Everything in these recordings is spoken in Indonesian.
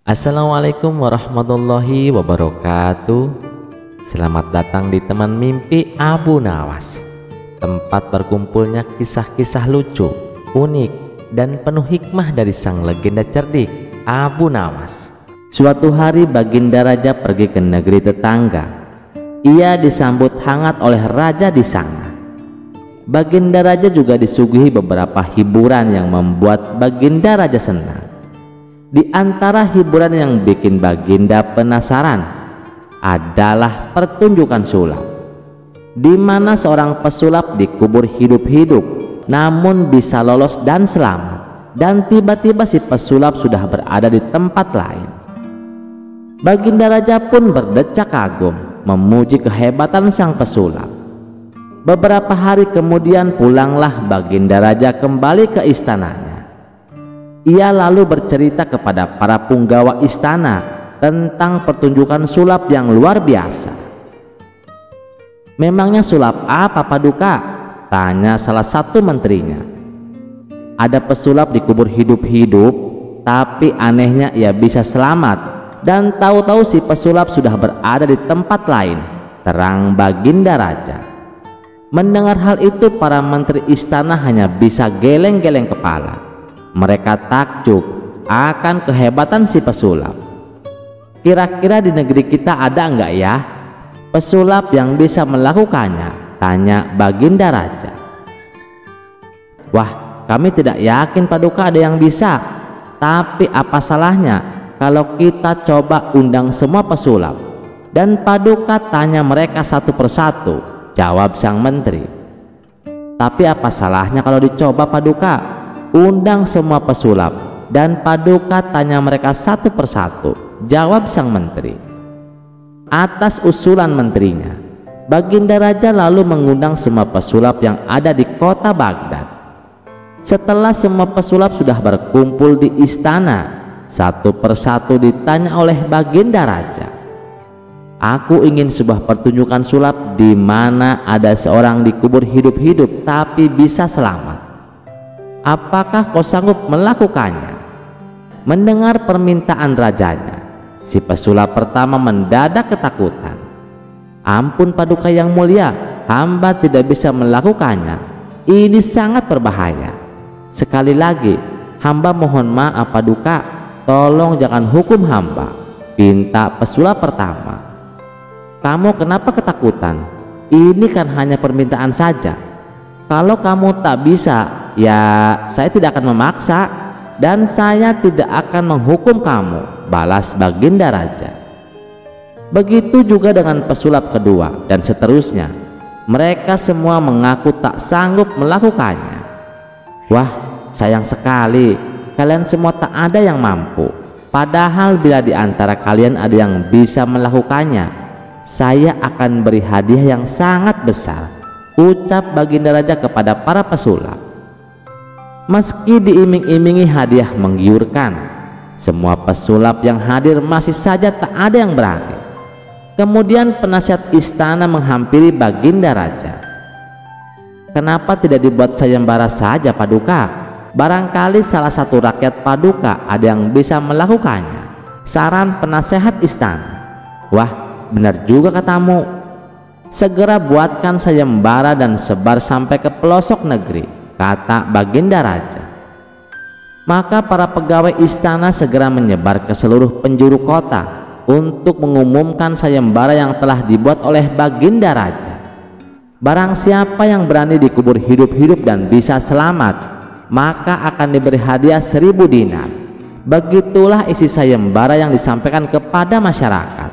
Assalamualaikum warahmatullahi wabarakatuh. Selamat datang di Teman Mimpi Abu Nawas, tempat berkumpulnya kisah-kisah lucu, unik, dan penuh hikmah dari sang legenda cerdik Abu Nawas. Suatu hari Baginda Raja pergi ke negeri tetangga. Ia disambut hangat oleh raja di sana. Baginda Raja juga disuguhi beberapa hiburan yang membuat Baginda Raja senang. Di antara hiburan yang bikin Baginda penasaran adalah pertunjukan sulap, di mana seorang pesulap dikubur hidup-hidup namun bisa lolos dan selamat, dan tiba-tiba si pesulap sudah berada di tempat lain. Baginda Raja pun berdecak kagum memuji kehebatan sang pesulap. Beberapa hari kemudian pulanglah Baginda Raja kembali ke istananya. Ia lalu bercerita kepada para punggawa istana tentang pertunjukan sulap yang luar biasa. "Memangnya sulap apa, Paduka?" tanya salah satu menterinya. "Ada pesulap dikubur hidup-hidup, tapi anehnya ia bisa selamat, dan tahu-tahu si pesulap sudah berada di tempat lain," terang Baginda Raja. Mendengar hal itu, para menteri istana hanya bisa geleng-geleng kepala. Mereka takjub akan kehebatan si pesulap. "Kira-kira di negeri kita ada enggak ya pesulap yang bisa melakukannya?" tanya Baginda Raja. "Wah, kami tidak yakin, Paduka, ada yang bisa. Tapi apa salahnya kalau kita coba undang semua pesulap dan Paduka tanya mereka satu persatu?" jawab sang menteri. "Tapi apa salahnya kalau dicoba, Paduka? Undang semua pesulap dan Paduka tanya mereka satu persatu," jawab sang menteri. Atas usulan menterinya, Baginda Raja lalu mengundang semua pesulap yang ada di kota Baghdad. Setelah semua pesulap sudah berkumpul di istana, satu persatu ditanya oleh Baginda Raja. "Aku ingin sebuah pertunjukan sulap di mana ada seorang dikubur hidup-hidup tapi bisa selamat. Apakah kau sanggup melakukannya?" Mendengar permintaan rajanya, si pesulap pertama mendadak ketakutan. "Ampun, Paduka yang mulia, hamba tidak bisa melakukannya. Ini sangat berbahaya. Sekali lagi, hamba mohon maaf, Paduka. Tolong jangan hukum hamba," pinta pesulap pertama. "Kamu kenapa ketakutan? Ini kan hanya permintaan saja. Kalau kamu tak bisa, ya saya tidak akan memaksa, dan saya tidak akan menghukum kamu," balas Baginda Raja. Begitu juga dengan pesulap kedua dan seterusnya. Mereka semua mengaku tak sanggup melakukannya. "Wah, sayang sekali, kalian semua tak ada yang mampu. Padahal bila di antara kalian ada yang bisa melakukannya, saya akan beri hadiah yang sangat besar," ucap Baginda Raja kepada para pesulap. Meski diiming-imingi hadiah menggiurkan, semua pesulap yang hadir masih saja tak ada yang berani. Kemudian penasihat istana menghampiri Baginda Raja. "Kenapa tidak dibuat sayembara saja, Paduka? Barangkali salah satu rakyat Paduka ada yang bisa melakukannya," saran penasehat istana. "Wah, benar juga katamu. Segera buatkan sayembara dan sebar sampai ke pelosok negeri," kata Baginda Raja. Maka para pegawai istana segera menyebar ke seluruh penjuru kota untuk mengumumkan sayembara yang telah dibuat oleh Baginda Raja. Barang siapa yang berani dikubur hidup-hidup dan bisa selamat, maka akan diberi hadiah 1000 dinar. Begitulah isi sayembara yang disampaikan kepada masyarakat.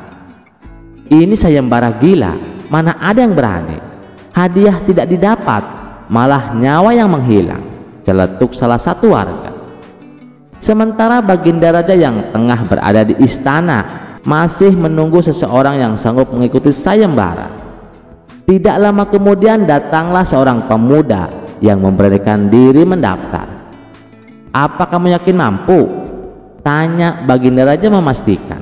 "Ini sayembara gila, mana ada yang berani. Hadiah tidak didapat, malah nyawa yang menghilang," celetuk salah satu warga. Sementara Baginda Raja yang tengah berada di istana masih menunggu seseorang yang sanggup mengikuti sayembara. Tidak lama kemudian datanglah seorang pemuda yang memberanikan diri mendaftar. "Apa kamu yakin mampu?" tanya Baginda Raja memastikan.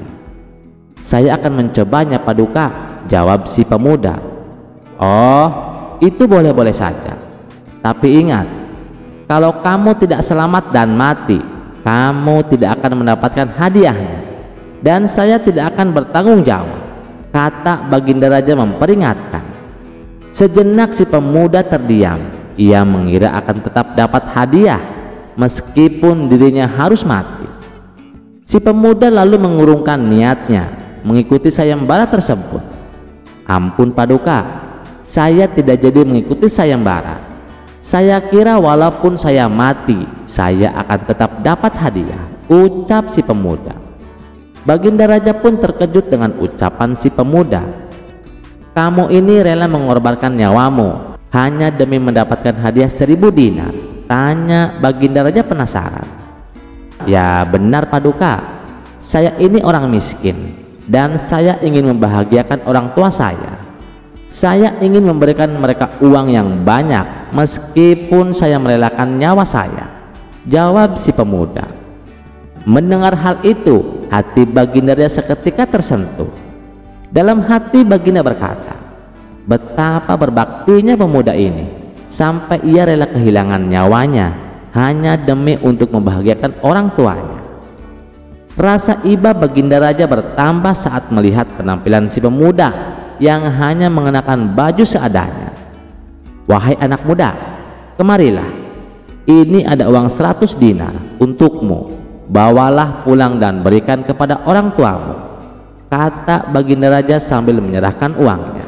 "Saya akan mencobanya, Paduka," jawab si pemuda. "Oh, itu boleh-boleh saja. Tapi ingat, kalau kamu tidak selamat dan mati, kamu tidak akan mendapatkan hadiahnya," dan saya tidak akan bertanggung jawab, kata Baginda Raja memperingatkan. Sejenak si pemuda terdiam. Ia mengira akan tetap dapat hadiah meskipun dirinya harus mati. Si pemuda lalu mengurungkan niatnya mengikuti sayembara tersebut. Ampun Paduka, saya tidak jadi mengikuti sayembara. Saya kira walaupun saya mati, saya akan tetap dapat hadiah, ucap si pemuda. Baginda Raja pun terkejut dengan ucapan si pemuda. Kamu ini rela mengorbankan nyawamu hanya demi mendapatkan hadiah 1000 dinar? Tanya Baginda Raja penasaran. Ya benar Paduka, saya ini orang miskin dan saya ingin membahagiakan orang tua saya. Saya ingin memberikan mereka uang yang banyak meskipun saya merelakan nyawa saya, jawab si pemuda. Mendengar hal itu, hati Baginda Raja seketika tersentuh. Dalam hati Baginda berkata, betapa berbaktinya pemuda ini sampai ia rela kehilangan nyawanya hanya demi untuk membahagiakan orang tuanya. Rasa iba Baginda Raja bertambah saat melihat penampilan si pemuda yang hanya mengenakan baju seadanya. Wahai anak muda, kemarilah, ini ada uang 100 dinar untukmu, bawalah pulang dan berikan kepada orang tuamu, kata Baginda Raja sambil menyerahkan uangnya.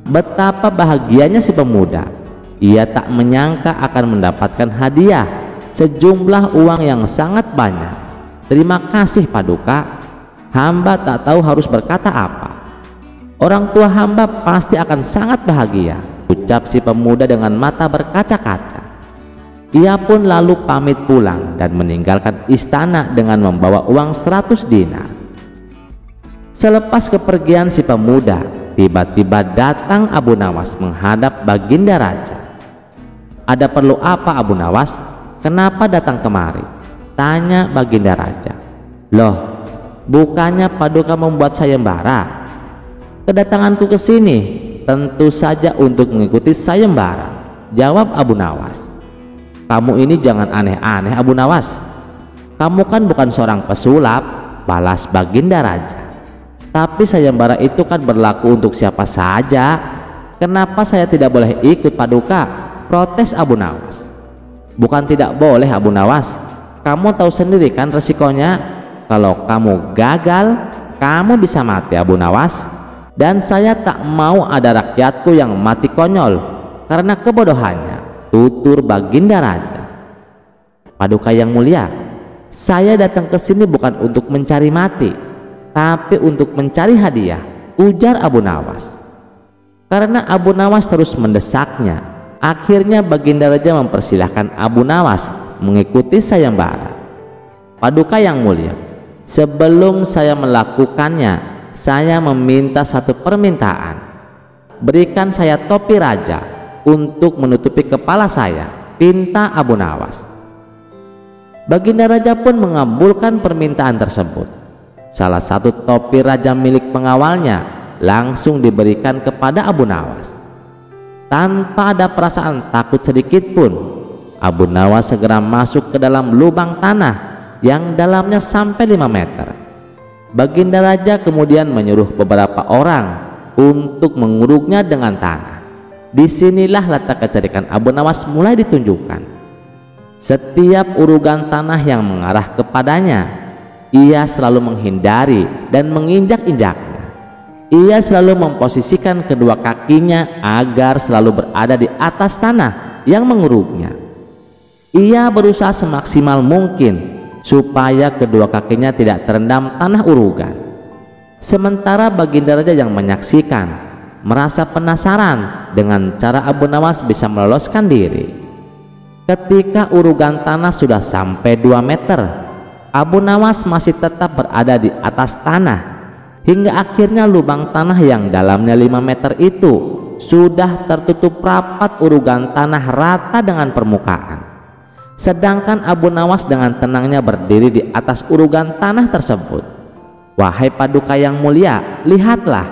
Betapa bahagianya si pemuda. Ia tak menyangka akan mendapatkan hadiah sejumlah uang yang sangat banyak. Terima kasih Paduka, hamba tak tahu harus berkata apa. Orang tua hamba pasti akan sangat bahagia, ucap si pemuda dengan mata berkaca-kaca. Ia pun lalu pamit pulang dan meninggalkan istana dengan membawa uang 100 dinar. Selepas kepergian si pemuda, tiba-tiba datang Abu Nawas menghadap Baginda Raja. Ada perlu apa Abu Nawas? Kenapa datang kemari? Tanya Baginda Raja. Loh, bukannya Paduka membuat sayembara? Kedatanganku ke sini tentu saja untuk mengikuti sayembara, jawab Abu Nawas. Kamu ini jangan aneh-aneh Abu Nawas. Kamu kan bukan seorang pesulap, balas Baginda Raja. Tapi sayembara itu kan berlaku untuk siapa saja. Kenapa saya tidak boleh ikut Paduka? Protes Abu Nawas. Bukan tidak boleh Abu Nawas, kamu tahu sendiri kan resikonya. Kalau kamu gagal, kamu bisa mati Abu Nawas. Dan saya tak mau ada rakyatku yang mati konyol karena kebodohannya, tutur Baginda Raja. Paduka yang mulia, saya datang ke sini bukan untuk mencari mati, tapi untuk mencari hadiah, ujar Abu Nawas. Karena Abu Nawas terus mendesaknya, akhirnya Baginda Raja mempersilahkan Abu Nawas mengikuti sayembara. Paduka yang mulia, sebelum saya melakukannya, saya meminta satu permintaan. Berikan saya topi raja untuk menutupi kepala saya, pinta Abu Nawas. Baginda Raja pun mengabulkan permintaan tersebut. Salah satu topi raja milik pengawalnya langsung diberikan kepada Abu Nawas. Tanpa ada perasaan takut sedikit pun, Abu Nawas segera masuk ke dalam lubang tanah yang dalamnya sampai 5 meter. Baginda Raja kemudian menyuruh beberapa orang untuk menguruknya dengan tanah. Disinilah letak kecerdikan Abu Nawas mulai ditunjukkan. Setiap urugan tanah yang mengarah kepadanya, ia selalu menghindari dan menginjak-injaknya. Ia selalu memposisikan kedua kakinya agar selalu berada di atas tanah yang menguruknya. Ia berusaha semaksimal mungkin supaya kedua kakinya tidak terendam tanah urugan. Sementara Baginda Raja yang menyaksikan merasa penasaran dengan cara Abu Nawas bisa meloloskan diri. Ketika urugan tanah sudah sampai 2 meter, Abu Nawas masih tetap berada di atas tanah hingga akhirnya lubang tanah yang dalamnya 5 meter itu sudah tertutup rapat, urugan tanah rata dengan permukaan. Sedangkan Abu Nawas dengan tenangnya berdiri di atas urugan tanah tersebut. Wahai Paduka yang mulia, lihatlah,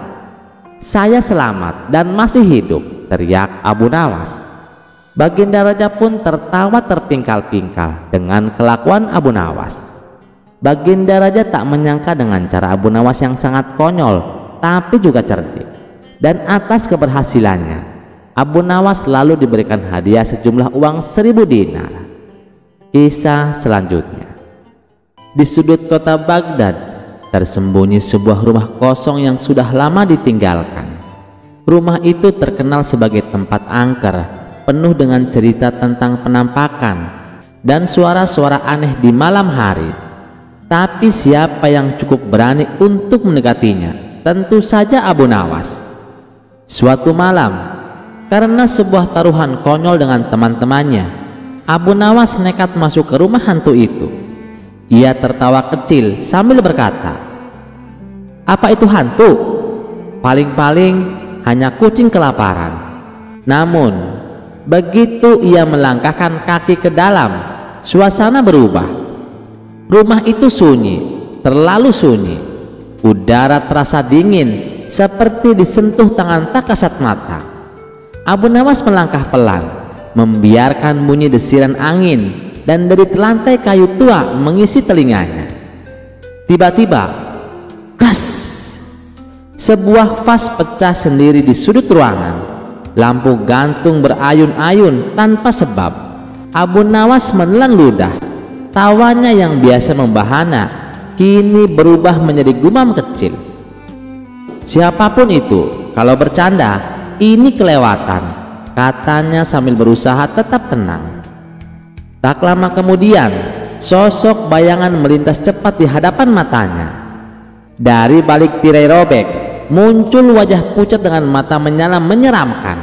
saya selamat dan masih hidup, teriak Abu Nawas. Baginda Raja pun tertawa terpingkal-pingkal dengan kelakuan Abu Nawas. Baginda Raja tak menyangka dengan cara Abu Nawas yang sangat konyol tapi juga cerdik. Dan atas keberhasilannya, Abu Nawas lalu diberikan hadiah sejumlah uang 1000 dinar. Kisah selanjutnya. Di sudut kota Baghdad tersembunyi sebuah rumah kosong yang sudah lama ditinggalkan. Rumah itu terkenal sebagai tempat angker, penuh dengan cerita tentang penampakan dan suara-suara aneh di malam hari. Tapi siapa yang cukup berani untuk mendekatinya? Tentu saja Abu Nawas. Suatu malam, karena sebuah taruhan konyol dengan teman-temannya, Abu Nawas nekat masuk ke rumah hantu itu. Ia tertawa kecil sambil berkata, "Apa itu hantu? Paling-paling hanya kucing kelaparan." Namun, begitu ia melangkahkan kaki ke dalam, suasana berubah. Rumah itu sunyi, terlalu sunyi. Udara terasa dingin, seperti disentuh tangan tak kasat mata. Abu Nawas melangkah pelan, membiarkan bunyi desiran angin dan dari lantai kayu tua mengisi telinganya. Tiba-tiba, gas! Sebuah vas pecah sendiri di sudut ruangan. Lampu gantung berayun-ayun tanpa sebab. Abu Nawas menelan ludah. Tawanya yang biasa membahana kini berubah menjadi gumam kecil. "Siapapun itu, kalau bercanda, ini kelewatan," katanya sambil berusaha tetap tenang. Tak lama kemudian, sosok bayangan melintas cepat di hadapan matanya. Dari balik tirai robek, muncul wajah pucat dengan mata menyala menyeramkan.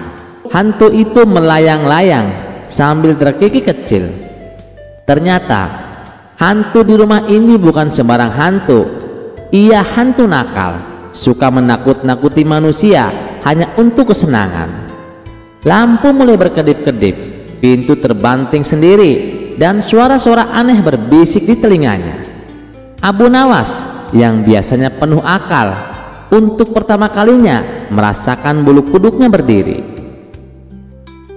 Hantu itu melayang-layang sambil terkikik kecil. Ternyata hantu di rumah ini bukan sembarang hantu. Ia hantu nakal, suka menakut-nakuti manusia hanya untuk kesenangan. Lampu mulai berkedip-kedip, pintu terbanting sendiri, dan suara-suara aneh berbisik di telinganya. Abu Nawas yang biasanya penuh akal, untuk pertama kalinya merasakan bulu kuduknya berdiri.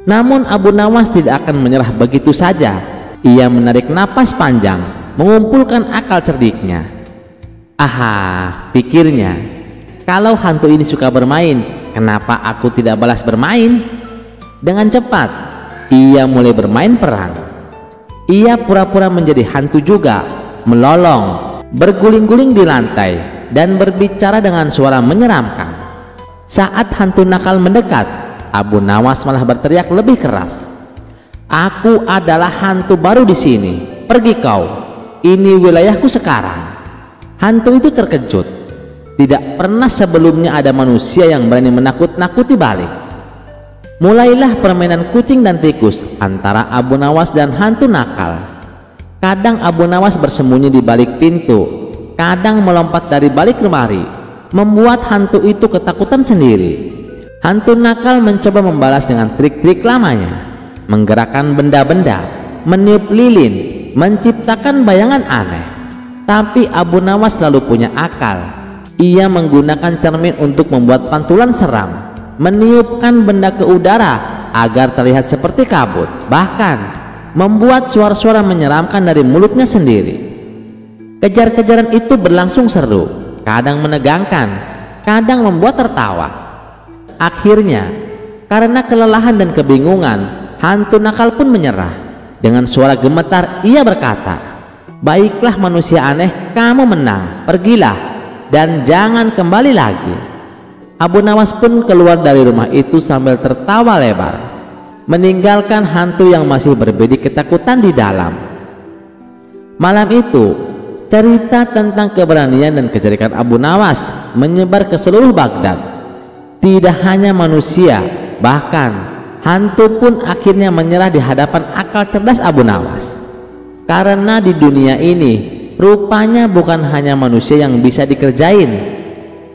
Namun Abu Nawas tidak akan menyerah begitu saja. Ia menarik napas panjang, mengumpulkan akal cerdiknya. "Aha," pikirnya, "kalau hantu ini suka bermain, kenapa aku tidak balas bermain?" Dengan cepat ia mulai bermain peran. Ia pura-pura menjadi hantu juga, melolong, berguling-guling di lantai, dan berbicara dengan suara menyeramkan. Saat hantu nakal mendekat, Abu Nawas malah berteriak lebih keras, "Aku adalah hantu baru di sini. Pergi kau. Ini wilayahku sekarang." Hantu itu terkejut. Tidak pernah sebelumnya ada manusia yang berani menakut-nakuti balik. Mulailah permainan kucing dan tikus antara Abu Nawas dan hantu nakal. Kadang Abu Nawas bersembunyi di balik pintu, kadang melompat dari balik lemari, membuat hantu itu ketakutan sendiri. Hantu nakal mencoba membalas dengan trik-trik lamanya, menggerakkan benda-benda, meniup lilin, menciptakan bayangan aneh. Tapi Abu Nawas selalu punya akal. Ia menggunakan cermin untuk membuat pantulan seram, meniupkan benda ke udara agar terlihat seperti kabut, bahkan membuat suara-suara menyeramkan dari mulutnya sendiri. Kejar-kejaran itu berlangsung seru, kadang menegangkan, kadang membuat tertawa. Akhirnya, karena kelelahan dan kebingungan, hantu nakal pun menyerah. Dengan suara gemetar ia berkata, "Baiklah manusia aneh, kamu menang, pergilah dan jangan kembali lagi." Abu Nawas pun keluar dari rumah itu sambil tertawa lebar, meninggalkan hantu yang masih berbidik ketakutan di dalam. Malam itu, cerita tentang keberanian dan kejerikan Abu Nawas menyebar ke seluruh Baghdad. Tidak hanya manusia, bahkan hantu pun akhirnya menyerah di hadapan akal cerdas Abu Nawas. Karena di dunia ini rupanya bukan hanya manusia yang bisa dikerjain,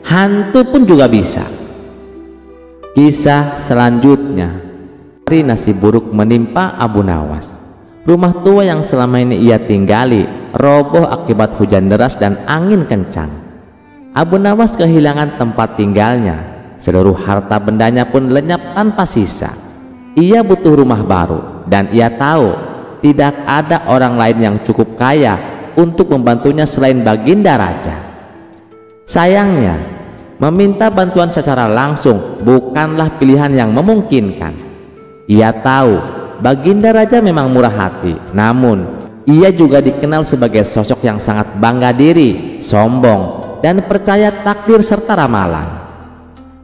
hantu pun juga bisa. Kisah selanjutnya. Hari nasib buruk menimpa Abu Nawas. Rumah tua yang selama ini ia tinggali roboh akibat hujan deras dan angin kencang. Abu Nawas kehilangan tempat tinggalnya. Seluruh harta bendanya pun lenyap tanpa sisa. Ia butuh rumah baru, dan ia tahu tidak ada orang lain yang cukup kaya untuk membantunya selain Baginda Raja. Sayangnya, meminta bantuan secara langsung bukanlah pilihan yang memungkinkan. Ia tahu Baginda Raja memang murah hati, namun ia juga dikenal sebagai sosok yang sangat bangga diri, sombong, dan percaya takdir serta ramalan.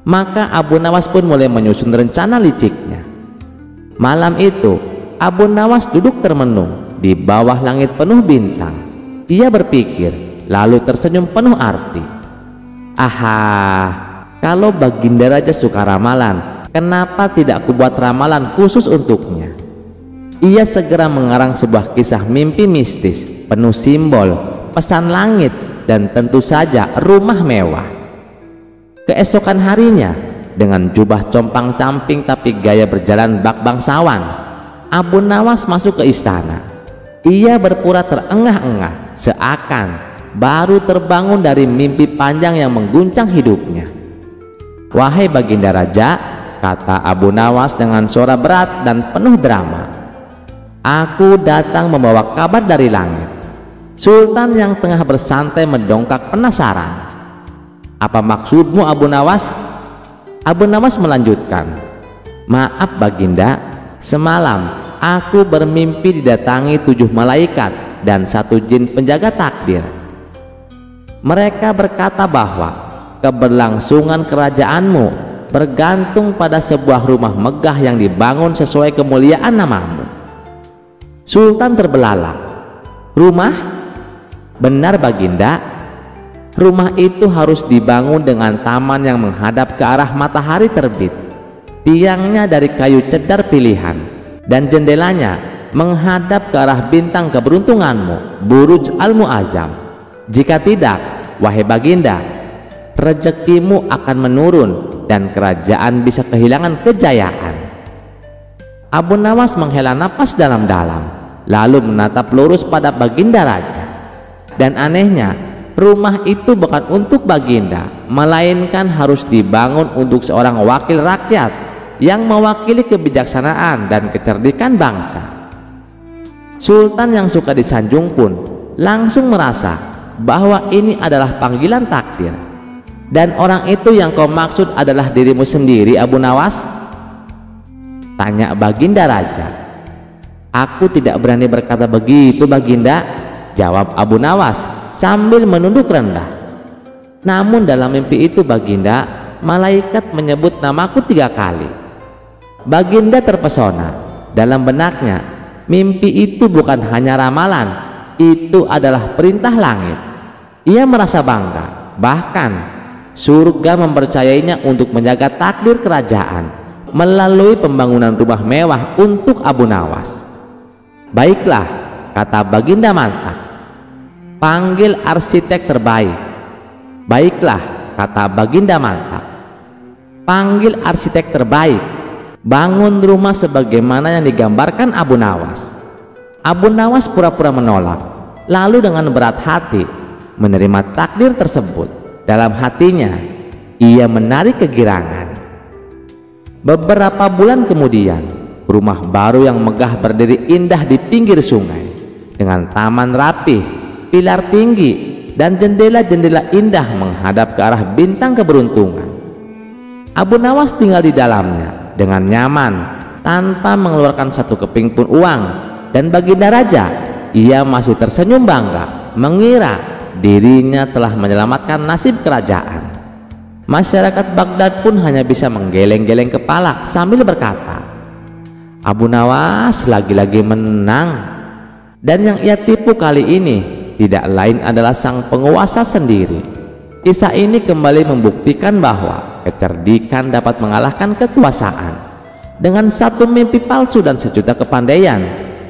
Maka Abu Nawas pun mulai menyusun rencana liciknya. Malam itu Abu Nawas duduk termenung di bawah langit penuh bintang. Ia berpikir, lalu tersenyum penuh arti. Aha, kalau Baginda Raja suka ramalan, kenapa tidak kubuat ramalan khusus untuknya? Ia segera mengarang sebuah kisah mimpi mistis penuh simbol, pesan langit, dan tentu saja rumah mewah. Keesokan harinya, dengan jubah compang-camping tapi gaya berjalan bak bangsawan, Abu Nawas masuk ke istana. Ia berpura terengah-engah, seakan baru terbangun dari mimpi panjang yang mengguncang hidupnya. "Wahai Baginda Raja," kata Abu Nawas dengan suara berat dan penuh drama, "aku datang membawa kabar dari langit." Sultan yang tengah bersantai mendongak penasaran. "Apa maksudmu, Abu Nawas?" Abu Nawas melanjutkan, "Maaf Baginda, semalam aku bermimpi didatangi 7 malaikat dan 1 jin penjaga takdir. Mereka berkata bahwa keberlangsungan kerajaanmu bergantung pada sebuah rumah megah yang dibangun sesuai kemuliaan namamu." Sultan terbelalak. "Rumah? Benar Baginda. Rumah itu harus dibangun dengan taman yang menghadap ke arah matahari terbit. Tiangnya dari kayu cedar pilihan, dan jendelanya menghadap ke arah bintang keberuntunganmu, Buruj Al-Mu'azzam. Jika tidak, wahai Baginda, rezekimu akan menurun dan kerajaan bisa kehilangan kejayaan." Abu Nawas menghela napas dalam-dalam, lalu menatap lurus pada Baginda Raja. Dan anehnya, rumah itu bukan untuk Baginda, melainkan harus dibangun untuk seorang wakil rakyat yang mewakili kebijaksanaan dan kecerdikan bangsa. Sultan yang suka disanjung pun langsung merasa bahwa ini adalah panggilan takdir. "Dan orang itu yang kau maksud adalah dirimu sendiri, Abu Nawas?" tanya Baginda Raja. "Aku tidak berani berkata begitu Baginda," jawab Abu Nawas sambil menunduk rendah. "Namun dalam mimpi itu Baginda, malaikat menyebut namaku 3 kali." Baginda terpesona. Dalam benaknya, mimpi itu bukan hanya ramalan, itu adalah perintah langit. Ia merasa bangga, bahkan surga mempercayainya untuk menjaga takdir kerajaan melalui pembangunan rumah mewah untuk Abu Nawas. "Baiklah," kata Baginda mantap, "panggil arsitek terbaik." "Baiklah," kata Baginda mantap, "panggil arsitek terbaik. Bangun rumah sebagaimana yang digambarkan Abu Nawas." Abu Nawas pura-pura menolak, lalu dengan berat hati menerima takdir tersebut. Dalam hatinya, ia menarik kegirangan. Beberapa bulan kemudian, rumah baru yang megah berdiri indah di pinggir sungai dengan taman rapih, pilar tinggi, dan jendela-jendela indah menghadap ke arah bintang keberuntungan. Abu Nawas tinggal di dalamnya dengan nyaman tanpa mengeluarkan 1 keping pun uang, dan Baginda Raja, ia masih tersenyum bangga mengira dirinya telah menyelamatkan nasib kerajaan. Masyarakat Baghdad pun hanya bisa menggeleng-geleng kepala sambil berkata, "Abu Nawas lagi-lagi menang." Dan yang ia tipu kali ini tidak lain adalah sang penguasa sendiri. Kisah ini kembali membuktikan bahwa kecerdikan dapat mengalahkan kekuasaan. Dengan 1 mimpi palsu dan 1 juta kepandaian,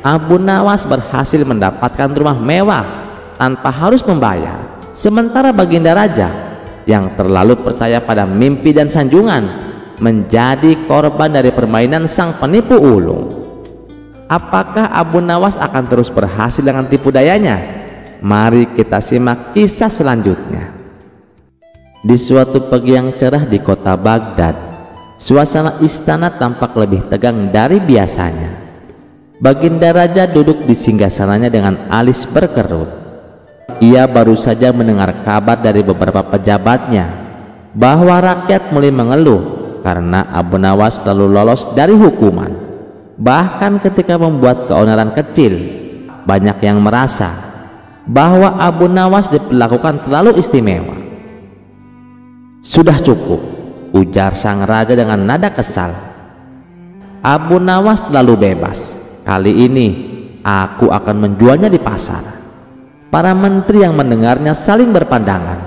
Abu Nawas berhasil mendapatkan rumah mewah tanpa harus membayar. Sementara Baginda Raja yang terlalu percaya pada mimpi dan sanjungan menjadi korban dari permainan sang penipu ulung. Apakah Abu Nawas akan terus berhasil dengan tipu dayanya? Mari kita simak kisah selanjutnya. Di suatu pagi yang cerah di kota Baghdad, suasana istana tampak lebih tegang dari biasanya. Baginda Raja duduk di singgasananya dengan alis berkerut. ia baru saja mendengar kabar dari beberapa pejabatnya bahwa rakyat mulai mengeluh karena Abu Nawas selalu lolos dari hukuman. Bahkan ketika membuat keonaran kecil, banyak yang merasa bahwa Abu Nawas diperlakukan terlalu istimewa. "Sudah cukup," ujar sang raja dengan nada kesal. "Abu Nawas terlalu bebas. Kali ini aku akan menjualnya di pasar." Para menteri yang mendengarnya saling berpandangan.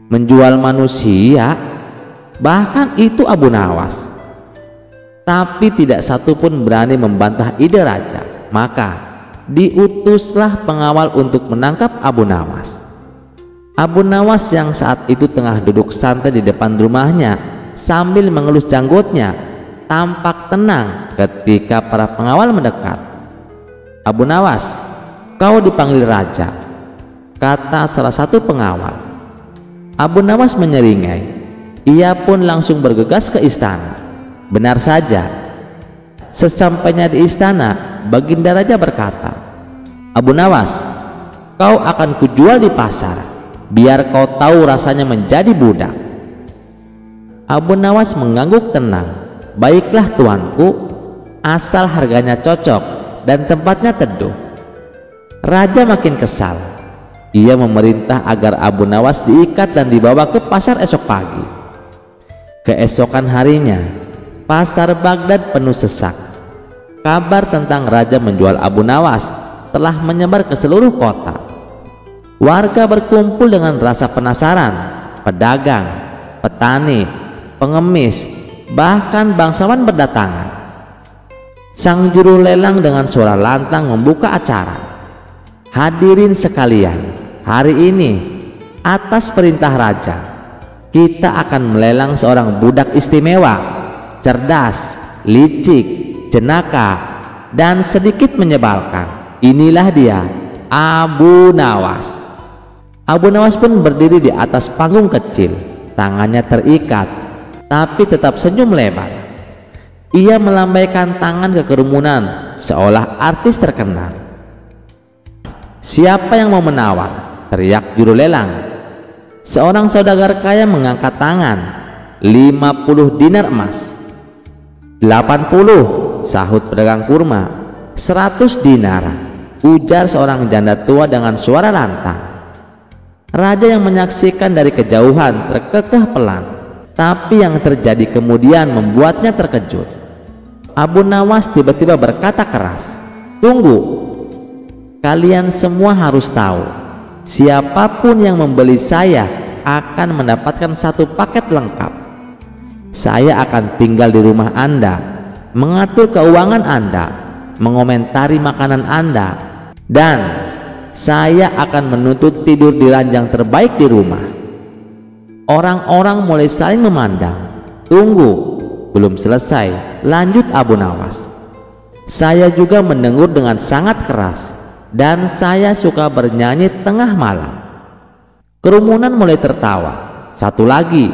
Menjual manusia? Bahkan itu Abu Nawas. Tapi tidak satu pun berani membantah ide raja. Maka diutuslah pengawal untuk menangkap Abu Nawas. Abu Nawas yang saat itu tengah duduk santai di depan rumahnya sambil mengelus janggutnya, tampak tenang ketika para pengawal mendekat. "Abu Nawas, kau dipanggil raja," kata salah satu pengawal. Abu Nawas menyeringai. Ia pun langsung bergegas ke istana. Benar saja, sesampainya di istana, Baginda Raja berkata, "Abu Nawas, kau akan kujual di pasar, biar kau tahu rasanya menjadi budak." Abu Nawas mengangguk tenang. "Baiklah tuanku, asal harganya cocok dan tempatnya teduh." Raja makin kesal. Ia memerintah agar Abu Nawas diikat dan dibawa ke pasar esok pagi. Keesokan harinya, pasar Baghdad penuh sesak. Kabar tentang raja menjual Abu Nawas telah menyebar ke seluruh kota. Warga berkumpul dengan rasa penasaran. Pedagang, petani, pengemis, bahkan bangsawan berdatangan. Sang juru lelang dengan suara lantang membuka acara. "Hadirin sekalian, hari ini atas perintah raja, kita akan melelang seorang budak istimewa, cerdas, licik, jenaka, dan sedikit menyebalkan. Inilah dia, Abu Nawas." Abu Nawas pun berdiri di atas panggung kecil, tangannya terikat, tapi tetap senyum lebar. Ia melambaikan tangan ke kerumunan seolah artis terkenal. "Siapa yang mau menawar?" teriak juru lelang. Seorang saudagar kaya mengangkat tangan. 50 dinar emas. 80, sahut pedagang kurma. 100 dinar, ujar seorang janda tua dengan suara lantang. Raja yang menyaksikan dari kejauhan terkekeh pelan, tapi yang terjadi kemudian membuatnya terkejut. Abu Nawas tiba-tiba berkata keras, "Tunggu, kalian semua harus tahu, siapapun yang membeli saya akan mendapatkan satu paket lengkap. Saya akan tinggal di rumah Anda, mengatur keuangan Anda, mengomentari makanan Anda, dan saya akan menuntut tidur di ranjang terbaik di rumah." Orang-orang mulai saling memandang. "Tunggu, belum selesai," lanjut Abu Nawas. "Saya juga mendengur dengan sangat keras, dan saya suka bernyanyi tengah malam." Kerumunan mulai tertawa. "Satu lagi,"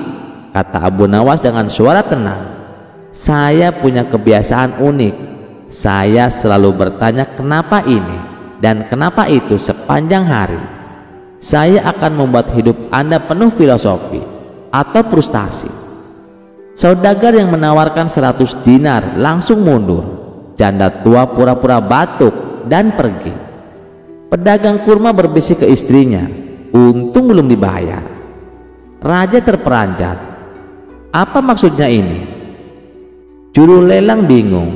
kata Abu Nawas dengan suara tenang, "saya punya kebiasaan unik. Saya selalu bertanya kenapa ini dan kenapa itu sepanjang hari. Saya akan membuat hidup Anda penuh filosofi atau frustasi." Saudagar yang menawarkan 100 dinar langsung mundur. Janda tua pura-pura batuk dan pergi. Pedagang kurma berbisik ke istrinya, "Untung belum dibayar." Raja terperanjat. "Apa maksudnya ini?" Juru lelang bingung.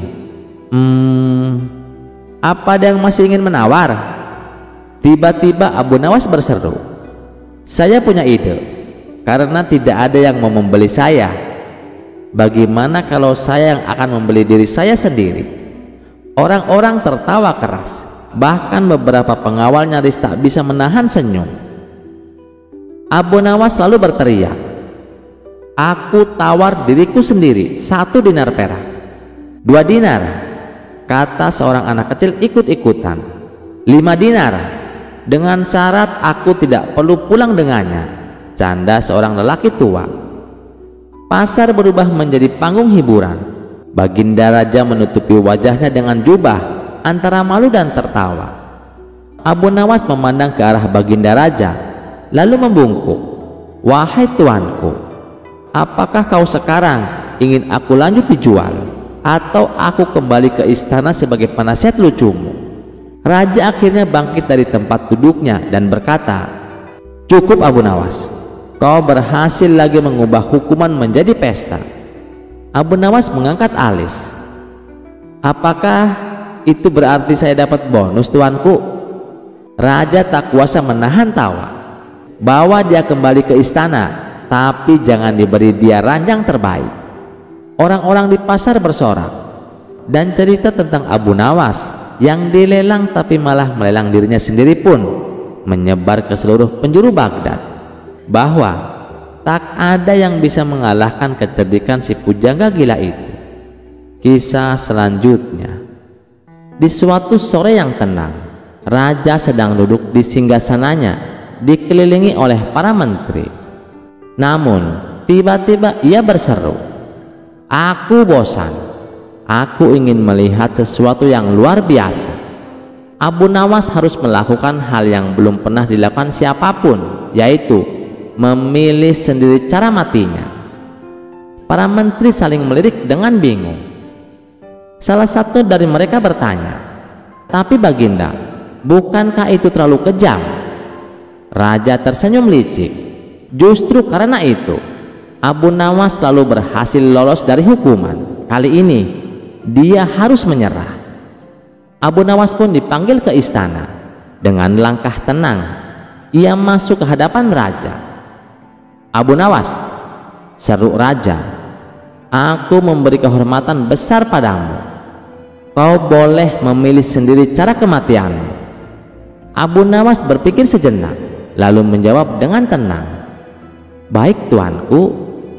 Apa ada yang masih ingin menawar?" Tiba-tiba Abu Nawas berseru, "Saya punya ide. Karena tidak ada yang mau membeli saya, bagaimana kalau saya yang akan membeli diri saya sendiri?" Orang-orang tertawa keras. Bahkan beberapa pengawal nyaris tak bisa menahan senyum. Abu Nawas lalu berteriak, "Aku tawar diriku sendiri 1 dinar perak." 2 dinar, kata seorang anak kecil ikut-ikutan. 5 dinar, dengan syarat aku tidak perlu pulang dengannya, canda seorang lelaki tua. Pasar berubah menjadi panggung hiburan. Baginda Raja menutupi wajahnya dengan jubah antara malu dan tertawa. Abu Nawas memandang ke arah baginda raja, lalu membungkuk, "Wahai tuanku, apakah kau sekarang ingin aku lanjut dijual, atau aku kembali ke istana sebagai penasihat lucumu?" Raja akhirnya bangkit dari tempat duduknya dan berkata, "Cukup Abu Nawas, kau berhasil lagi mengubah hukuman menjadi pesta." Abu Nawas mengangkat alis. "Apakah itu berarti saya dapat bonus tuanku?" Raja tak kuasa menahan tawa. "Bawa dia kembali ke istana, tapi jangan diberi dia ranjang terbaik." Orang-orang di pasar bersorak, dan cerita tentang Abu Nawas yang dilelang tapi malah melelang dirinya sendiri pun menyebar ke seluruh penjuru Baghdad, bahwa tak ada yang bisa mengalahkan kecerdikan si pujangga gila itu. Kisah selanjutnya. Di suatu sore yang tenang, raja sedang duduk di singgasananya dikelilingi oleh para menteri. Namun tiba-tiba ia berseru, "Aku bosan. Aku ingin melihat sesuatu yang luar biasa." Abu Nawas harus melakukan hal yang belum pernah dilakukan siapapun, yaitu memilih sendiri cara matinya. Para menteri saling melirik dengan bingung. Salah satu dari mereka bertanya, "Tapi baginda, bukankah itu terlalu kejam?" Raja tersenyum licik. "Justru karena itu Abu Nawas selalu berhasil lolos dari hukuman. Kali ini dia harus menyerah." Abu Nawas pun dipanggil ke istana. Dengan langkah tenang ia masuk ke hadapan raja. "Abu Nawas," seru raja, "aku memberi kehormatan besar padamu. Kau boleh memilih sendiri cara kematianmu." Abu Nawas berpikir sejenak, lalu menjawab dengan tenang, "Baik tuanku,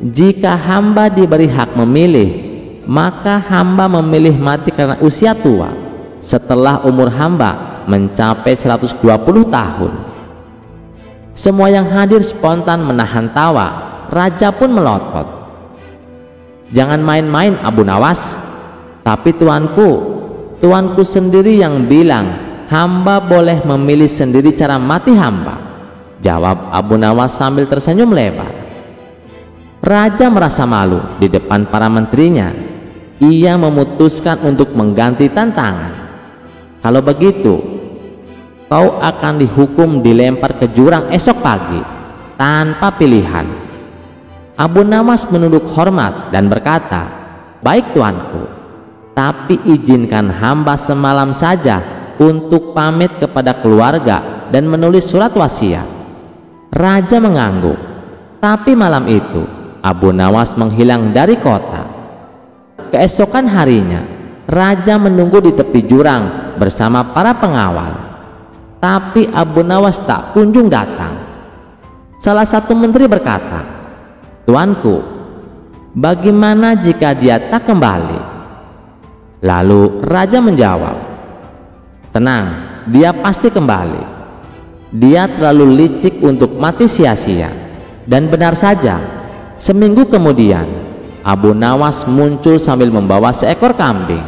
jika hamba diberi hak memilih, maka hamba memilih mati karena usia tua, setelah umur hamba mencapai 120 tahun." Semua yang hadir spontan menahan tawa. Raja pun melotot, "Jangan main-main Abu Nawas." "Tapi tuanku sendiri yang bilang hamba boleh memilih sendiri cara mati hamba," jawab Abu Nawas sambil tersenyum lebar. Raja merasa malu di depan para menterinya. Ia memutuskan untuk mengganti tantangan. "Kalau begitu, kau akan dihukum dilempar ke jurang esok pagi tanpa pilihan." Abu Nawas menunduk hormat dan berkata, "Baik tuanku, tapi izinkan hamba semalam saja untuk pamit kepada keluarga dan menulis surat wasiat." Raja mengangguk. Tapi malam itu Abu Nawas menghilang dari kota. Keesokan harinya raja menunggu di tepi jurang bersama para pengawal, tapi Abu Nawas tak kunjung datang. Salah satu menteri berkata, "Tuanku, bagaimana jika dia tak kembali?" Lalu raja menjawab, "Tenang, dia pasti kembali. Dia terlalu licik untuk mati sia-sia." Dan benar saja, seminggu kemudian Abu Nawas muncul sambil membawa seekor kambing.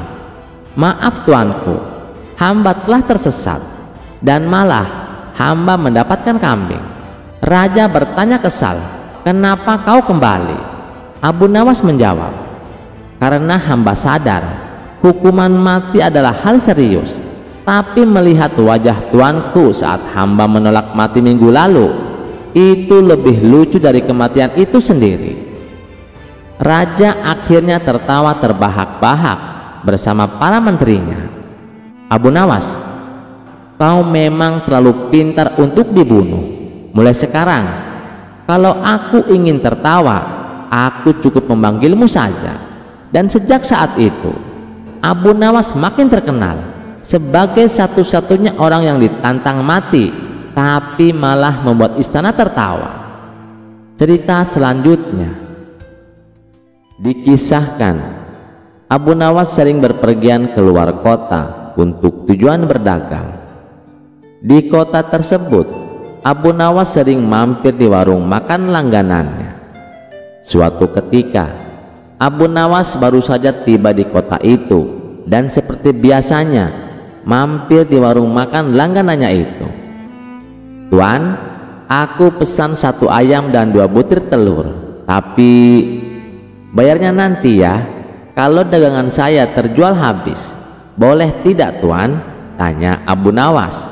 "Maaf tuanku, hamba telah tersesat, dan malah hamba mendapatkan kambing." Raja bertanya kesal, "Kenapa kau kembali?" Abu Nawas menjawab, "Karena hamba sadar hukuman mati adalah hal serius, tapi melihat wajah tuanku saat hamba menolak mati minggu lalu, itu lebih lucu dari kematian itu sendiri." Raja akhirnya tertawa terbahak-bahak bersama para menterinya. "Abu Nawas, kau memang terlalu pintar untuk dibunuh. Mulai sekarang, kalau aku ingin tertawa, aku cukup memanggilmu saja." Dan sejak saat itu Abu Nawas makin terkenal sebagai satu-satunya orang yang ditantang mati tapi malah membuat istana tertawa. Cerita selanjutnya. Dikisahkan Abu Nawas sering berpergian keluar kota untuk tujuan berdagang. Di kota tersebut Abu Nawas sering mampir di warung makan langganannya. Suatu ketika Abu Nawas baru saja tiba di kota itu, dan seperti biasanya mampir di warung makan langganannya itu. "Tuan, aku pesan 1 ayam dan 2 butir telur, tapi bayarnya nanti ya, kalau dagangan saya terjual habis." "Boleh tidak Tuan?" tanya Abu Nawas.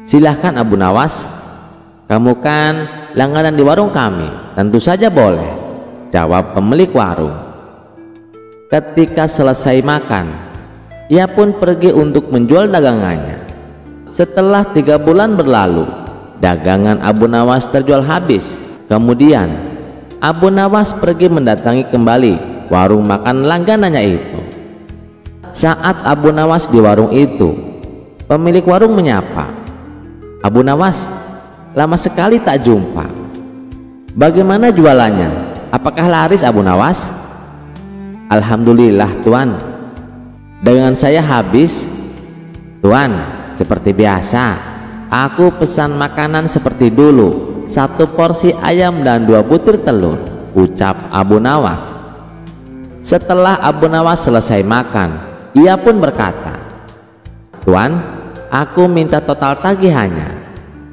"Silahkan Abu Nawas, kamu kan langganan di warung kami." "Tentu saja boleh," jawab pemilik warung. Ketika selesai makan, ia pun pergi untuk menjual dagangannya. Setelah 3 bulan berlalu, dagangan Abu Nawas terjual habis. Kemudian Abu Nawas pergi mendatangi kembali warung makan langganannya itu. Saat Abu Nawas di warung itu, pemilik warung menyapa, "Abu Nawas, lama sekali tak jumpa. Bagaimana jualannya? Apakah laris Abu Nawas?" "Alhamdulillah Tuan, dagangan saya habis." "Tuan, seperti biasa, aku pesan makanan seperti dulu, 1 porsi ayam dan 2 butir telur," ucap Abu Nawas. Setelah Abu Nawas selesai makan, ia pun berkata, "Tuan, aku minta total tagihannya.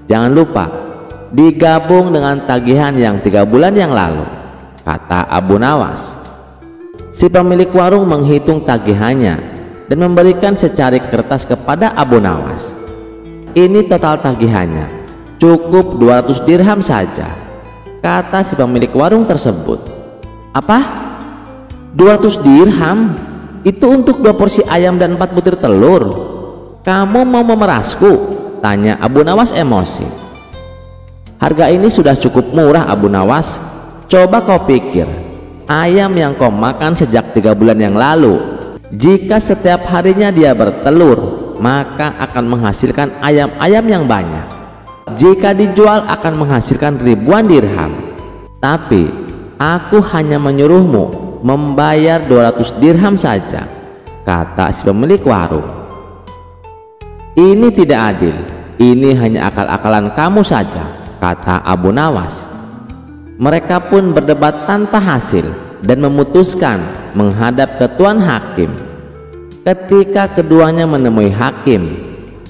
Jangan lupa digabung dengan tagihan yang 3 bulan yang lalu," kata Abu Nawas. Si pemilik warung menghitung tagihannya dan memberikan secarik kertas kepada Abu Nawas. "Ini total tagihannya, cukup 200 dirham saja," kata si pemilik warung tersebut. "Apa? 200 dirham? Itu untuk 2 porsi ayam dan 4 butir telur. Kamu mau memerasku?" tanya Abu Nawas emosi. "Harga ini sudah cukup murah Abu Nawas. Coba kau pikir, ayam yang kau makan sejak 3 bulan yang lalu, jika setiap harinya dia bertelur, maka akan menghasilkan ayam-ayam yang banyak. Jika dijual akan menghasilkan ribuan dirham. Tapi aku hanya menyuruhmu membayar 200 dirham saja," kata si pemilik warung. "Ini tidak adil. Ini hanya akal-akalan kamu saja," kata Abu Nawas. Mereka pun berdebat tanpa hasil dan memutuskan menghadap ke Tuan Hakim. Ketika keduanya menemui hakim,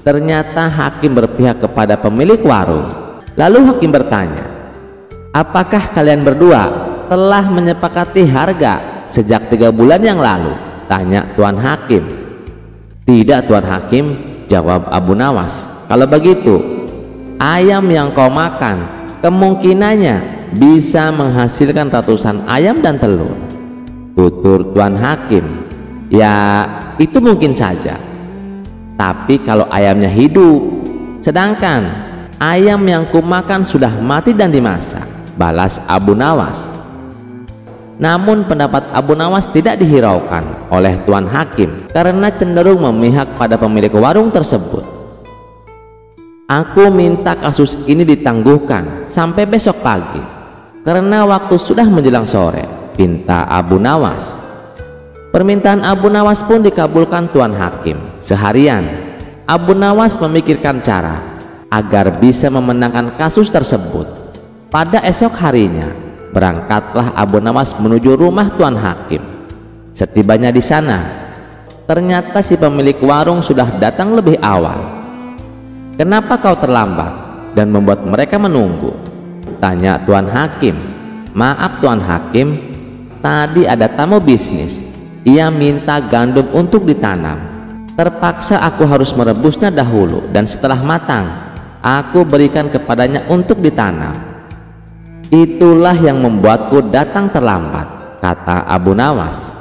ternyata hakim berpihak kepada pemilik warung. Lalu hakim bertanya, "Apakah kalian berdua telah menyepakati harga sejak 3 bulan yang lalu?" tanya Tuan Hakim. "Tidak Tuan Hakim," jawab Abu Nawas. "Kalau begitu, ayam yang kau makan kemungkinannya bisa menghasilkan ratusan ayam dan telur," tutur Tuan Hakim. "Ya, itu mungkin saja. Tapi kalau ayamnya hidup, sedangkan ayam yang kumakan sudah mati dan dimasak," balas Abu Nawas. Namun pendapat Abu Nawas tidak dihiraukan oleh Tuan Hakim karena cenderung memihak pada pemilik warung tersebut. "Aku minta kasus ini ditangguhkan sampai besok pagi karena waktu sudah menjelang sore," pinta Abu Nawas. Permintaan Abu Nawas pun dikabulkan Tuan Hakim. Seharian Abu Nawas memikirkan cara agar bisa memenangkan kasus tersebut. Pada esok harinya berangkatlah Abu Nawas menuju rumah Tuan Hakim. Setibanya di sana, ternyata si pemilik warung sudah datang lebih awal. "Kenapa kau terlambat dan membuat mereka menunggu?" tanya Tuan Hakim. "Maaf Tuan Hakim, tadi ada tamu bisnis. Ia minta gandum untuk ditanam. Terpaksa aku harus merebusnya dahulu dan setelah matang, aku berikan kepadanya untuk ditanam. Itulah yang membuatku datang terlambat," kata Abu Nawas.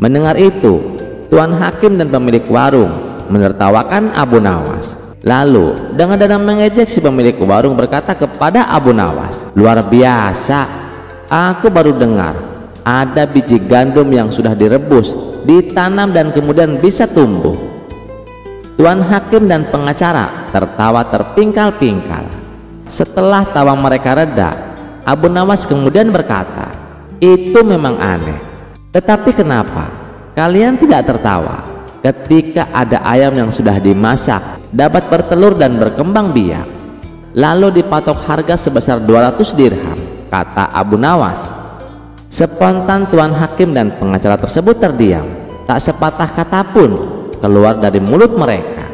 Mendengar itu, Tuan Hakim dan pemilik warung menertawakan Abu Nawas. Lalu dengan dada mengejek si pemilik warung berkata kepada Abu Nawas, "Luar biasa, aku baru dengar ada biji gandum yang sudah direbus, ditanam dan kemudian bisa tumbuh." Tuan Hakim dan pengacara tertawa terpingkal-pingkal. Setelah tawa mereka reda, Abu Nawas kemudian berkata, "Itu memang aneh. Tetapi kenapa kalian tidak tertawa ketika ada ayam yang sudah dimasak, dapat bertelur dan berkembang biak, lalu dipatok harga sebesar 200 dirham," kata Abu Nawas. Spontan Tuan Hakim dan pengacara tersebut terdiam. Tak sepatah kata pun keluar dari mulut mereka.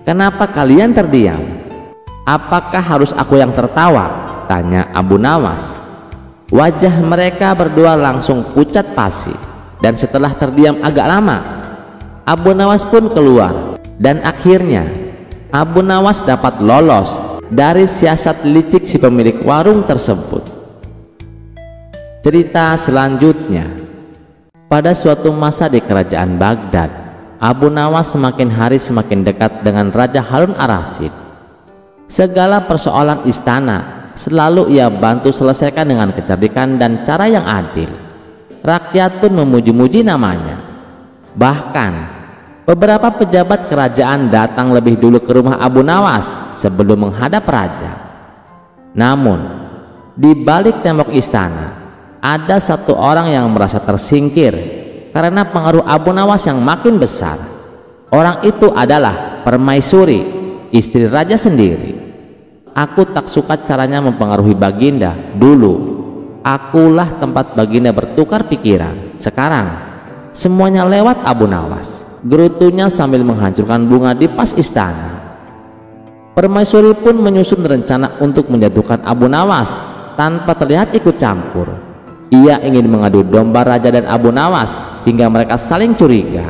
"Kenapa kalian terdiam? Apakah harus aku yang tertawa?" tanya Abu Nawas. Wajah mereka berdua langsung pucat pasi, dan setelah terdiam agak lama, Abu Nawas pun keluar, dan akhirnya Abu Nawas dapat lolos dari siasat licik si pemilik warung tersebut. Cerita selanjutnya. Pada suatu masa di kerajaan Baghdad, Abu Nawas semakin hari semakin dekat dengan Raja Harun ar-Rasyid. Segala persoalan istana selalu ia bantu selesaikan dengan kecerdikan dan cara yang adil. Rakyat pun memuji-muji namanya. Bahkan beberapa pejabat kerajaan datang lebih dulu ke rumah Abu Nawas sebelum menghadap raja. Namun di balik tembok istana ada satu orang yang merasa tersingkir karena pengaruh Abu Nawas yang makin besar. Orang itu adalah Permaisuri, istri raja sendiri. "Aku tak suka caranya mempengaruhi Baginda. Dulu akulah tempat Baginda bertukar pikiran. Sekarang semuanya lewat Abu Nawas," gerutunya sambil menghancurkan bunga di pas istana. Permaisuri pun menyusun rencana untuk menjatuhkan Abu Nawas tanpa terlihat ikut campur. Ia ingin mengadu domba raja dan Abu Nawas hingga mereka saling curiga.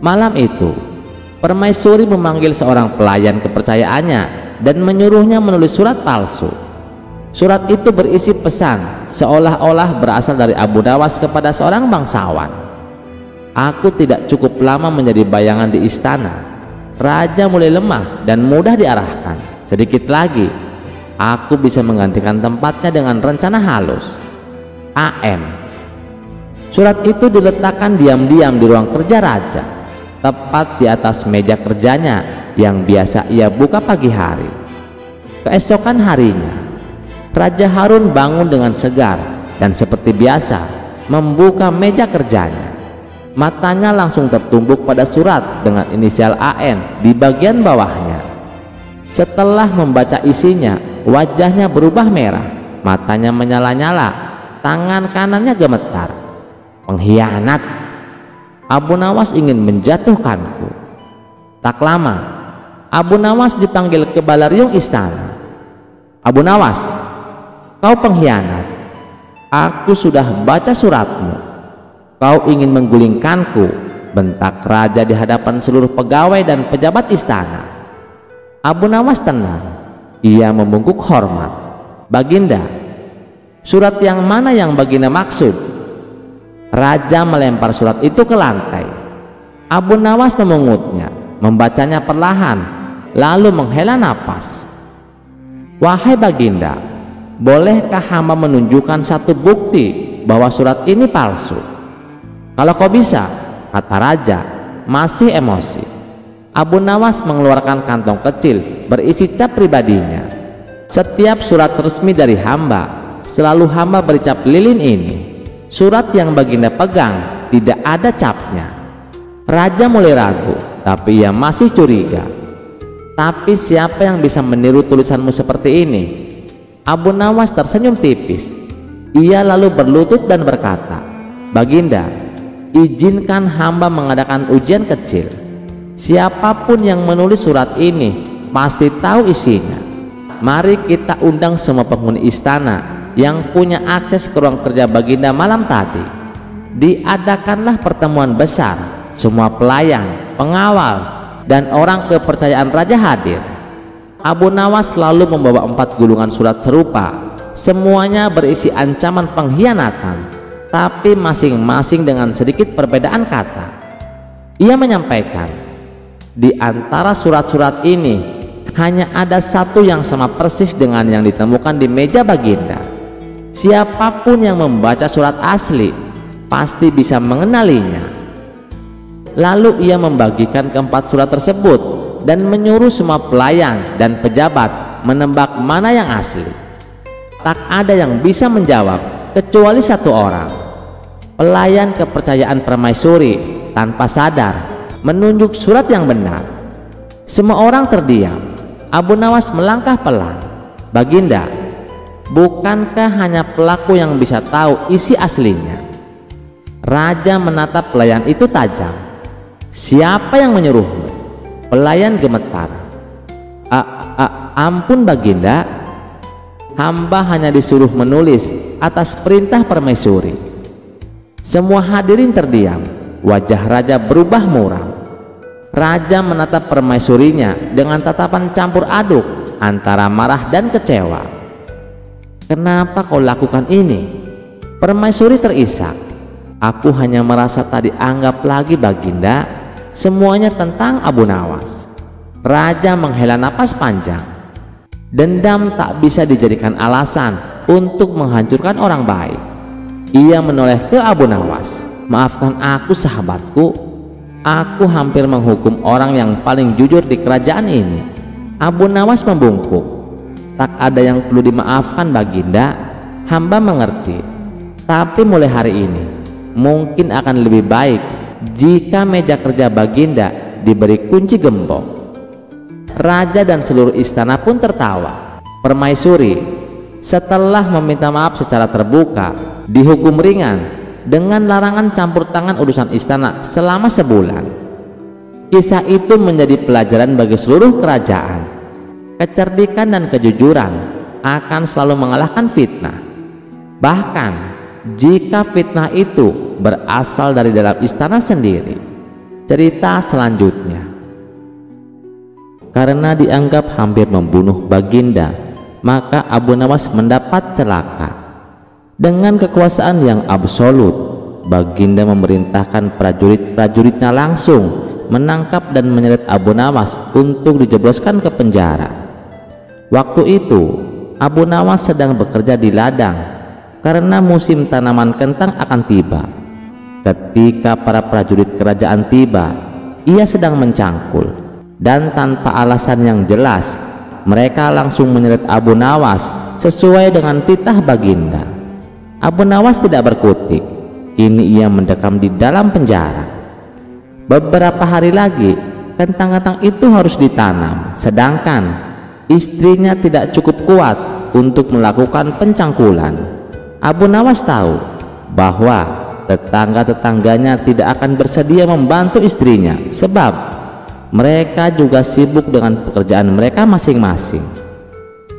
Malam itu, Permaisuri memanggil seorang pelayan kepercayaannya dan menyuruhnya menulis surat palsu. Surat itu berisi pesan seolah-olah berasal dari Abu Nawas kepada seorang bangsawan. "Aku tidak cukup lama menjadi bayangan di istana. Raja mulai lemah dan mudah diarahkan. Sedikit lagi, aku bisa menggantikan tempatnya dengan rencana halus. AM." Surat itu diletakkan diam-diam di ruang kerja raja, tepat di atas meja kerjanya yang biasa ia buka pagi hari. Keesokan harinya, Raja Harun bangun dengan segar dan seperti biasa membuka meja kerjanya. Matanya langsung tertumbuk pada surat dengan inisial AN di bagian bawahnya. Setelah membaca isinya, wajahnya berubah merah, matanya menyala-nyala, tangan kanannya gemetar. "Pengkhianat! Abu Nawas ingin menjatuhkanku." Tak lama, Abu Nawas dipanggil ke balariung istana. "Abu Nawas, kau pengkhianat. Aku sudah baca suratmu. Kau ingin menggulingkanku," bentak raja di hadapan seluruh pegawai dan pejabat istana. Abu Nawas tenang. Ia membungkuk hormat. "Baginda, surat yang mana yang Baginda maksud?" Raja melempar surat itu ke lantai. Abu Nawas memungutnya, membacanya perlahan, lalu menghela napas. "Wahai Baginda, bolehkah hamba menunjukkan satu bukti bahwa surat ini palsu?" "Kalau kau bisa," kata raja, masih emosi. Abu Nawas mengeluarkan kantong kecil berisi cap pribadinya. "Setiap surat resmi dari hamba selalu hamba beri cap lilin ini. Surat yang Baginda pegang tidak ada capnya." Raja mulai ragu, tapi ia masih curiga. "Tapi siapa yang bisa meniru tulisanmu seperti ini?" Abu Nawas tersenyum tipis. Ia lalu berlutut dan berkata, "Baginda, izinkan hamba mengadakan ujian kecil. Siapapun yang menulis surat ini pasti tahu isinya. Mari kita undang semua penghuni istana yang punya akses ke ruang kerja Baginda malam tadi. Diadakanlah pertemuan besar. Semua pelayan, pengawal, dan orang kepercayaan raja hadir." Abu Nawas lalu membawa 4 gulungan surat serupa. Semuanya berisi ancaman pengkhianatan, tapi masing-masing dengan sedikit perbedaan kata. Ia menyampaikan, "Di antara surat-surat ini hanya ada satu yang sama persis dengan yang ditemukan di meja Baginda. Siapapun yang membaca surat asli pasti bisa mengenalinya." Lalu ia membagikan keempat surat tersebut dan menyuruh semua pelayan dan pejabat menebak mana yang asli. Tak ada yang bisa menjawab kecuali satu orang. Pelayan kepercayaan Permaisuri tanpa sadar menunjuk surat yang benar. Semua orang terdiam. Abu Nawas melangkah pelan. "Baginda, bukankah hanya pelaku yang bisa tahu isi aslinya?" Raja menatap pelayan itu tajam. "Siapa yang menyuruhmu?" Pelayan gemetar. Ampun Baginda, hamba hanya disuruh menulis atas perintah permaisuri." Semua hadirin terdiam. Wajah raja berubah muram. Raja menatap permaisurinya dengan tatapan campur aduk antara marah dan kecewa. "Kenapa kau lakukan ini?" Permaisuri terisak. "Aku hanya merasa tak dianggap lagi Baginda. Semuanya tentang Abu Nawas." Raja menghela napas panjang. Dendam tak bisa dijadikan alasan untuk menghancurkan orang baik. Ia menoleh ke Abu Nawas. "Maafkan aku sahabatku. Aku hampir menghukum orang yang paling jujur di kerajaan ini." Abu Nawas membungkuk. "Tak ada yang perlu dimaafkan Baginda. Hamba mengerti. Tapi mulai hari ini mungkin akan lebih baik jika meja kerja Baginda diberi kunci gembok." Raja dan seluruh istana pun tertawa. Permaisuri setelah meminta maaf secara terbuka dihukum ringan dengan larangan campur tangan urusan istana selama sebulan. Kisah itu menjadi pelajaran bagi seluruh kerajaan. Kecerdikan dan kejujuran akan selalu mengalahkan fitnah. Bahkan jika fitnah itu berasal dari dalam istana sendiri. Cerita selanjutnya. Karena dianggap hampir membunuh Baginda, maka Abu Nawas mendapat celaka. Dengan kekuasaan yang absolut, Baginda memerintahkan prajurit-prajuritnya langsung menangkap dan menyeret Abu Nawas untuk dijebloskan ke penjara. Waktu itu Abu Nawas sedang bekerja di ladang karena musim tanaman kentang akan tiba. Ketika para prajurit kerajaan tiba, ia sedang mencangkul. Dan tanpa alasan yang jelas, mereka langsung menyeret Abu Nawas sesuai dengan titah Baginda. Abu Nawas tidak berkutik. Kini ia mendekam di dalam penjara. Beberapa hari lagi kentang-kentang itu harus ditanam, sedangkan istrinya tidak cukup kuat untuk melakukan pencangkulan. Abu Nawas tahu bahwa tetangga-tetangganya tidak akan bersedia membantu istrinya, sebab mereka juga sibuk dengan pekerjaan mereka masing-masing.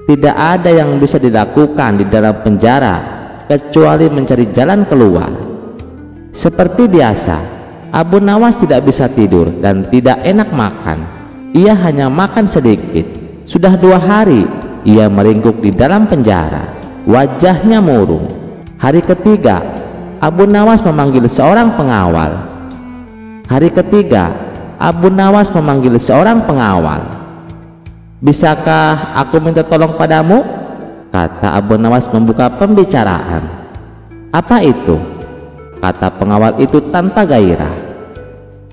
Tidak ada yang bisa dilakukan di dalam penjara kecuali mencari jalan keluar. Seperti biasa, Abu Nawas tidak bisa tidur dan tidak enak makan. Ia hanya makan sedikit. Sudah 2 hari ia meringkuk di dalam penjara. Wajahnya murung. Hari ketiga, Abu Nawas memanggil seorang pengawal. Hari ketiga, Abu Nawas memanggil seorang pengawal. "Bisakah aku minta tolong padamu?" kata Abu Nawas membuka pembicaraan. "Apa itu?" kata pengawal itu tanpa gairah.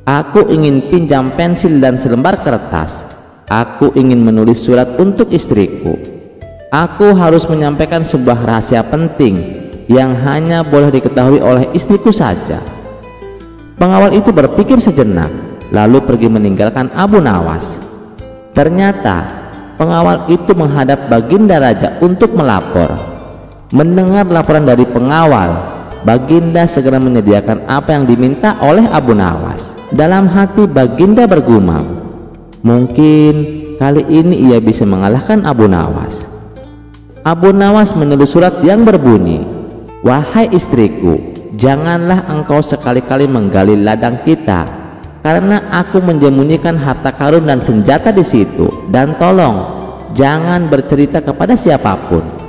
"Aku ingin pinjam pensil dan selembar kertas. Aku ingin menulis surat untuk istriku. Aku harus menyampaikan sebuah rahasia penting yang hanya boleh diketahui oleh istriku saja." Pengawal itu berpikir sejenak, lalu pergi meninggalkan Abu Nawas. Ternyata pengawal itu menghadap Baginda Raja untuk melapor. Mendengar laporan dari pengawal, Baginda segera menyediakan apa yang diminta oleh Abu Nawas. Dalam hati Baginda bergumam, mungkin kali ini ia bisa mengalahkan Abu Nawas. Abu Nawas menulis surat yang berbunyi, "Wahai istriku, janganlah engkau sekali-kali menggali ladang kita, karena aku menyembunyikan harta karun dan senjata di situ, dan tolong jangan bercerita kepada siapapun."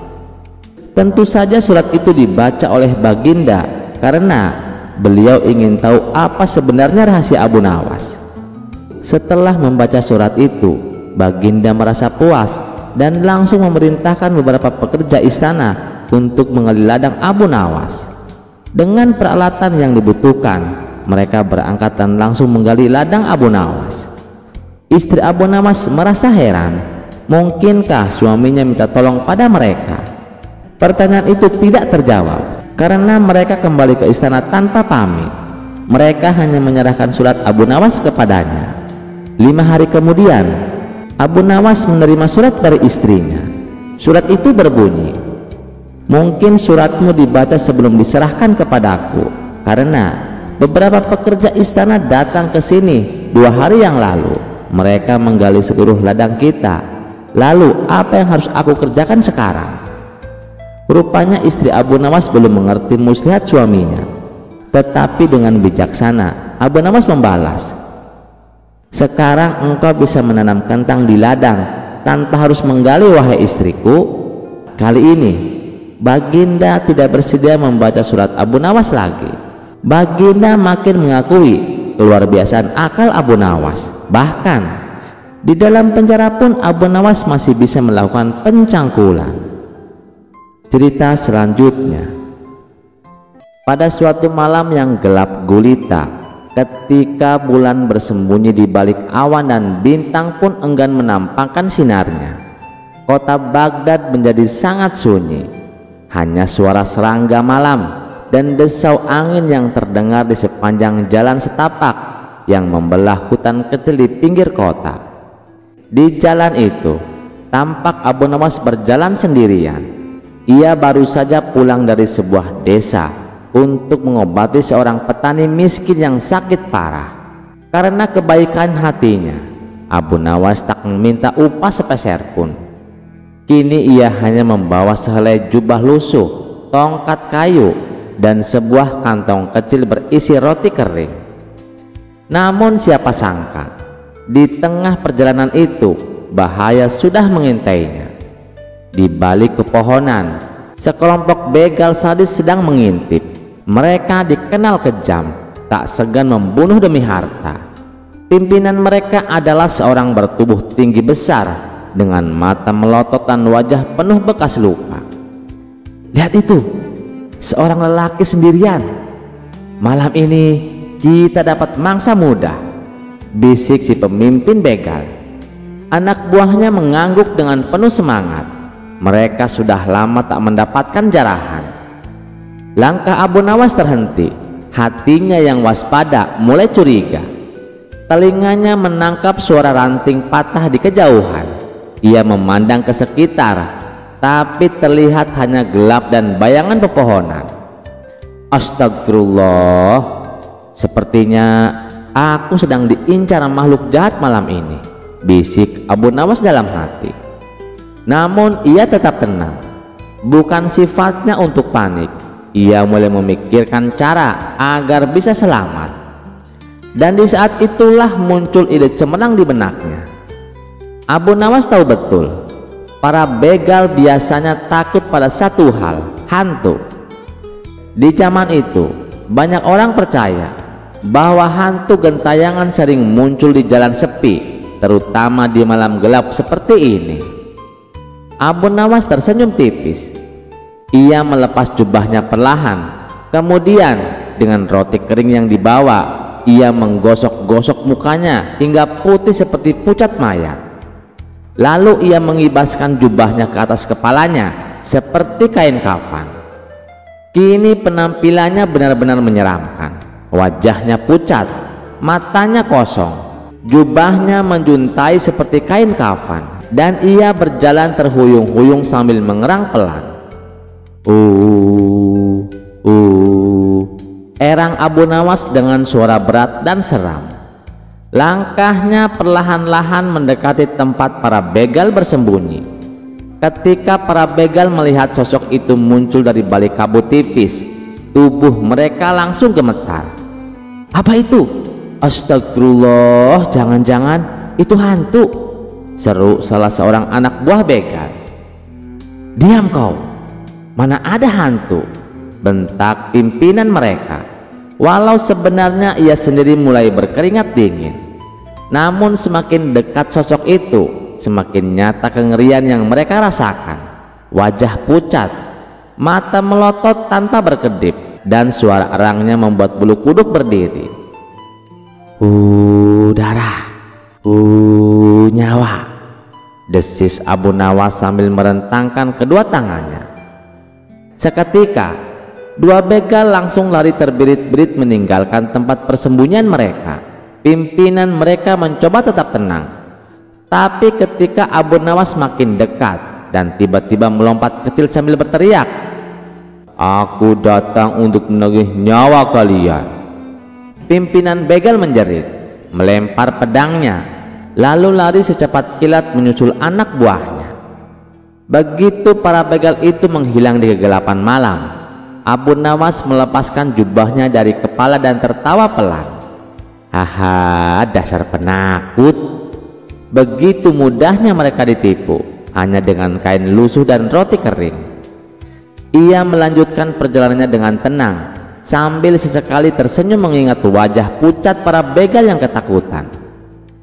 Tentu saja surat itu dibaca oleh Baginda karena beliau ingin tahu apa sebenarnya rahasia Abu Nawas. Setelah membaca surat itu, Baginda merasa puas dan langsung memerintahkan beberapa pekerja istana untuk menggali ladang Abu Nawas. Dengan peralatan yang dibutuhkan, mereka berangkat dan langsung menggali ladang Abu Nawas. Istri Abu Nawas merasa heran, mungkinkah suaminya minta tolong pada mereka? Pertanyaan itu tidak terjawab karena mereka kembali ke istana tanpa pamit. Mereka hanya menyerahkan surat Abu Nawas kepadanya. 5 hari kemudian, Abu Nawas menerima surat dari istrinya. Surat itu berbunyi, "Mungkin suratmu dibaca sebelum diserahkan kepadaku, karena beberapa pekerja istana datang ke sini 2 hari yang lalu. Mereka menggali seluruh ladang kita. Lalu apa yang harus aku kerjakan sekarang?" Rupanya istri Abu Nawas belum mengerti muslihat suaminya. Tetapi dengan bijaksana Abu Nawas membalas, "Sekarang engkau bisa menanam kentang di ladang tanpa harus menggali, wahai istriku." Kali ini Baginda tidak bersedia membaca surat Abu Nawas lagi. Baginda makin mengakui keluar biasaan akal Abu Nawas. Bahkan di dalam penjara pun Abu Nawas masih bisa melakukan pencangkulan. Cerita selanjutnya. Pada suatu malam yang gelap gulita, ketika bulan bersembunyi di balik awan dan bintang pun enggan menampakkan sinarnya, kota Baghdad menjadi sangat sunyi. Hanya suara serangga malam dan desau angin yang terdengar di sepanjang jalan setapak yang membelah hutan kecil di pinggir kota. Di jalan itu tampak Abu Nawas berjalan sendirian. Ia baru saja pulang dari sebuah desa untuk mengobati seorang petani miskin yang sakit parah. Karena kebaikan hatinya, Abu Nawas tak meminta upah sepeser pun. Kini ia hanya membawa sehelai jubah lusuh, tongkat kayu, dan sebuah kantong kecil berisi roti kering. Namun siapa sangka, di tengah perjalanan itu bahaya sudah mengintainya. Di balik pepohonan, sekelompok begal sadis sedang mengintip. Mereka dikenal kejam, tak segan membunuh demi harta. Pimpinan mereka adalah seorang bertubuh tinggi besar dengan mata melotot dan wajah penuh bekas luka. "Lihat itu, seorang lelaki sendirian. Malam ini kita dapat mangsa muda," bisik si pemimpin begal. Anak buahnya mengangguk dengan penuh semangat. Mereka sudah lama tak mendapatkan jarahan. Langkah Abu Nawas terhenti. Hatinya yang waspada mulai curiga. Telinganya menangkap suara ranting patah di kejauhan. Ia memandang ke sekitar, tapi terlihat hanya gelap dan bayangan pepohonan. "Astagfirullah, sepertinya aku sedang diincar makhluk jahat malam ini," bisik Abu Nawas dalam hati. Namun ia tetap tenang. Bukan sifatnya untuk panik. Ia mulai memikirkan cara agar bisa selamat. Dan di saat itulah muncul ide cemerlang di benaknya. Abu Nawas tahu betul, para begal biasanya takut pada satu hal, hantu. Di zaman itu banyak orang percaya bahwa hantu gentayangan sering muncul di jalan sepi, terutama di malam gelap seperti ini. Abu Nawas tersenyum tipis. Ia melepas jubahnya perlahan. Kemudian dengan roti kering yang dibawa, ia menggosok-gosok mukanya hingga putih seperti pucat mayat. Lalu ia mengibaskan jubahnya ke atas kepalanya seperti kain kafan. Kini penampilannya benar-benar menyeramkan. Wajahnya pucat, matanya kosong, jubahnya menjuntai seperti kain kafan, dan ia berjalan terhuyung-huyung sambil mengerang pelan. Erang Abu Nawas dengan suara berat dan seram. Langkahnya perlahan-lahan mendekati tempat para begal bersembunyi. Ketika para begal melihat sosok itu muncul dari balik kabut tipis, tubuh mereka langsung gemetar. "Apa itu? Astagfirullah, jangan-jangan itu hantu," seru salah seorang anak buah begal. "Diam kau, mana ada hantu," bentak pimpinan mereka. Walau sebenarnya ia sendiri mulai berkeringat dingin, namun semakin dekat sosok itu, semakin nyata kengerian yang mereka rasakan. Wajah pucat, mata melotot tanpa berkedip, dan suara erangnya membuat bulu kuduk berdiri. Darah, nyawa," desis Abu Nawas sambil merentangkan kedua tangannya. Seketika dua begal langsung lari terbirit-birit meninggalkan tempat persembunyian mereka. Pimpinan mereka mencoba tetap tenang, tapi ketika Abu Nawas makin dekat dan tiba-tiba melompat kecil sambil berteriak, "Aku datang untuk menagih nyawa kalian." Pimpinan begal menjerit, melempar pedangnya, lalu lari secepat kilat menyusul anak buahnya. Begitu para begal itu menghilang di kegelapan malam, Abu Nawas melepaskan jubahnya dari kepala dan tertawa pelan. Haha, dasar penakut. Begitu mudahnya mereka ditipu hanya dengan kain lusuh dan roti kering. Ia melanjutkan perjalanannya dengan tenang sambil sesekali tersenyum mengingat wajah pucat para begal yang ketakutan.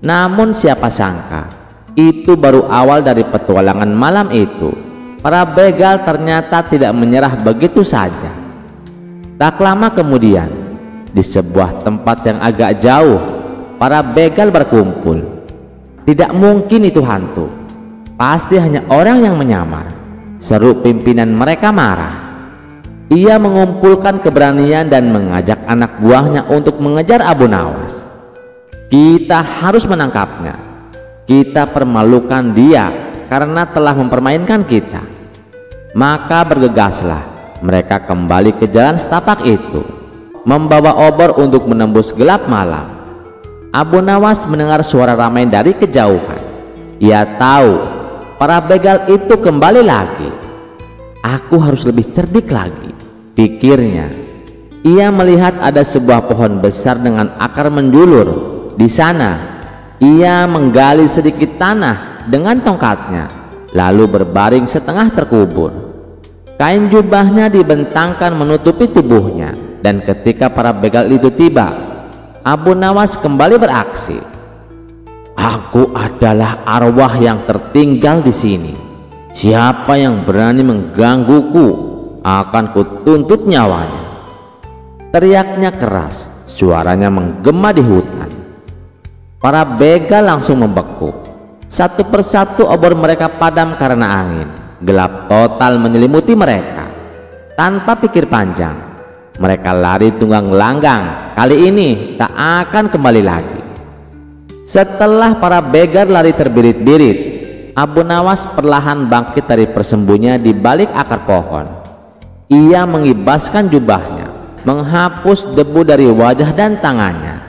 Namun siapa sangka itu baru awal dari petualangan malam itu. Para begal ternyata tidak menyerah begitu saja. Tak lama kemudian, di sebuah tempat yang agak jauh, para begal berkumpul. Tidak mungkin itu hantu, pasti hanya orang yang menyamar, seru pimpinan mereka marah. Ia mengumpulkan keberanian dan mengajak anak buahnya untuk mengejar Abu Nawas. Kita harus menangkapnya. Kita permalukan dia karena telah mempermainkan kita. Maka bergegaslah mereka kembali ke jalan setapak itu, membawa obor untuk menembus gelap malam. Abu Nawas mendengar suara ramai dari kejauhan. Ia tahu para begal itu kembali lagi. Aku harus lebih cerdik lagi, pikirnya. Ia melihat ada sebuah pohon besar dengan akar menjulur. Di sana ia menggali sedikit tanah dengan tongkatnya, lalu berbaring setengah terkubur. Kain jubahnya dibentangkan menutupi tubuhnya, dan ketika para begal itu tiba, Abu Nawas kembali beraksi. Aku adalah arwah yang tertinggal di sini. Siapa yang berani menggangguku akan kutuntut nyawanya. Teriaknya keras, suaranya menggema di hutan. Para begal langsung membeku. Satu persatu obor mereka padam karena angin. Gelap total menyelimuti mereka. Tanpa pikir panjang, mereka lari tunggang langgang. Kali ini tak akan kembali lagi. Setelah para begal lari terbirit-birit, Abu Nawas perlahan bangkit dari persembunyian di balik akar pohon. Ia mengibaskan jubahnya, menghapus debu dari wajah dan tangannya.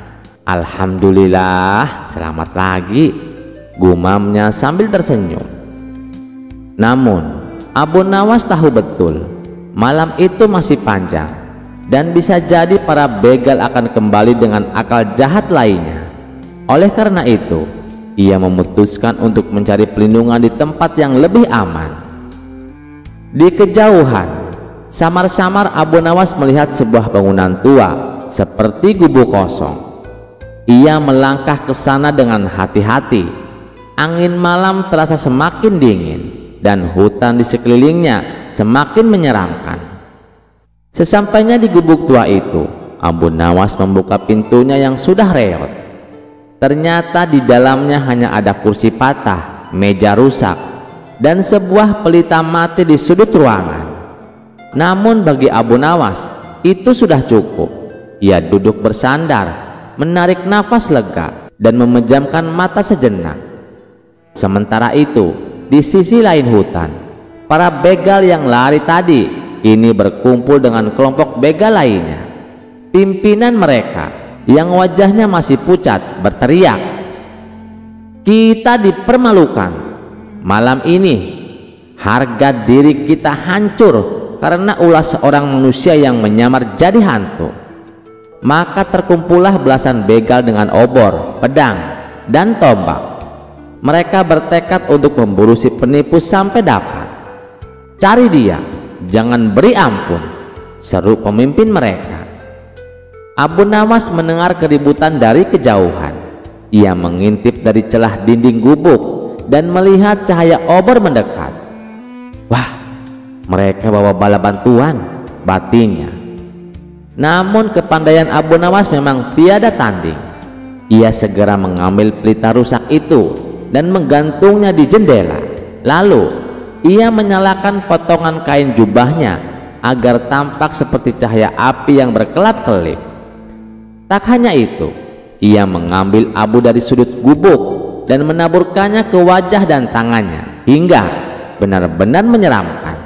Alhamdulillah, selamat lagi, gumamnya sambil tersenyum. Namun Abu Nawas tahu betul malam itu masih panjang, dan bisa jadi para begal akan kembali dengan akal jahat lainnya. Oleh karena itu, ia memutuskan untuk mencari pelindungan di tempat yang lebih aman. Di kejauhan, samar-samar Abu Nawas melihat sebuah bangunan tua seperti gubuk kosong. Ia melangkah ke sana dengan hati-hati. Angin malam terasa semakin dingin dan hutan di sekelilingnya semakin menyeramkan. Sesampainya di gubuk tua itu, Abu Nawas membuka pintunya yang sudah reot. Ternyata di dalamnya hanya ada kursi patah, meja rusak, dan sebuah pelita mati di sudut ruangan. Namun bagi Abu Nawas itu sudah cukup. Ia duduk bersandar, menarik nafas lega dan memejamkan mata sejenak. Sementara itu, di sisi lain hutan, para begal yang lari tadi kini berkumpul dengan kelompok begal lainnya. Pimpinan mereka yang wajahnya masih pucat berteriak, "Kita dipermalukan. Malam ini harga diri kita hancur karena ulah seorang manusia yang menyamar jadi hantu." Maka terkumpullah belasan begal dengan obor, pedang, dan tombak. Mereka bertekad untuk memburu si penipu sampai dapat. "Cari dia, jangan beri ampun," seru pemimpin mereka. Abu Nawas mendengar keributan dari kejauhan. Ia mengintip dari celah dinding gubuk dan melihat cahaya obor mendekat. "Wah, mereka bawa bala bantuan," batinnya. Namun kepandaian Abu Nawas memang tiada tanding. Ia segera mengambil pelita rusak itu dan menggantungnya di jendela. Lalu ia menyalakan potongan kain jubahnya agar tampak seperti cahaya api yang berkelap-kelip. Tak hanya itu, ia mengambil abu dari sudut gubuk dan menaburkannya ke wajah dan tangannya hingga benar-benar menyeramkan.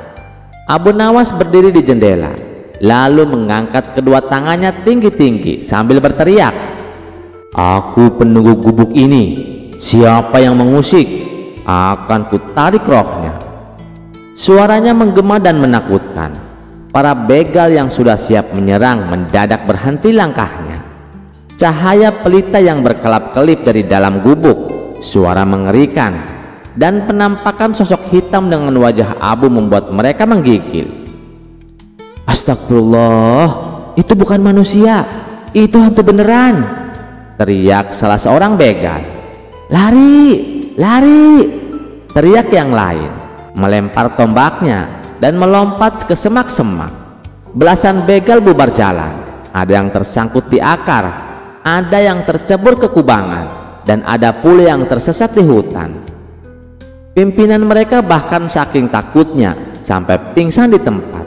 Abu Nawas berdiri di jendela, lalu mengangkat kedua tangannya tinggi-tinggi sambil berteriak, "Aku penunggu gubuk ini. Siapa yang mengusik, akan kutarik rohnya." Suaranya menggema dan menakutkan. Para begal yang sudah siap menyerang mendadak berhenti langkahnya. Cahaya pelita yang berkelap-kelip dari dalam gubuk, suara mengerikan, dan penampakan sosok hitam dengan wajah abu membuat mereka menggigil. "Astagfirullah, itu bukan manusia, itu hantu beneran!" teriak salah seorang begal. "Lari, lari!" teriak yang lain, melempar tombaknya dan melompat ke semak-semak. Belasan begal bubar jalan, ada yang tersangkut di akar, ada yang tercebur ke kubangan, dan ada pula yang tersesat di hutan. Pimpinan mereka bahkan saking takutnya sampai pingsan di tempat.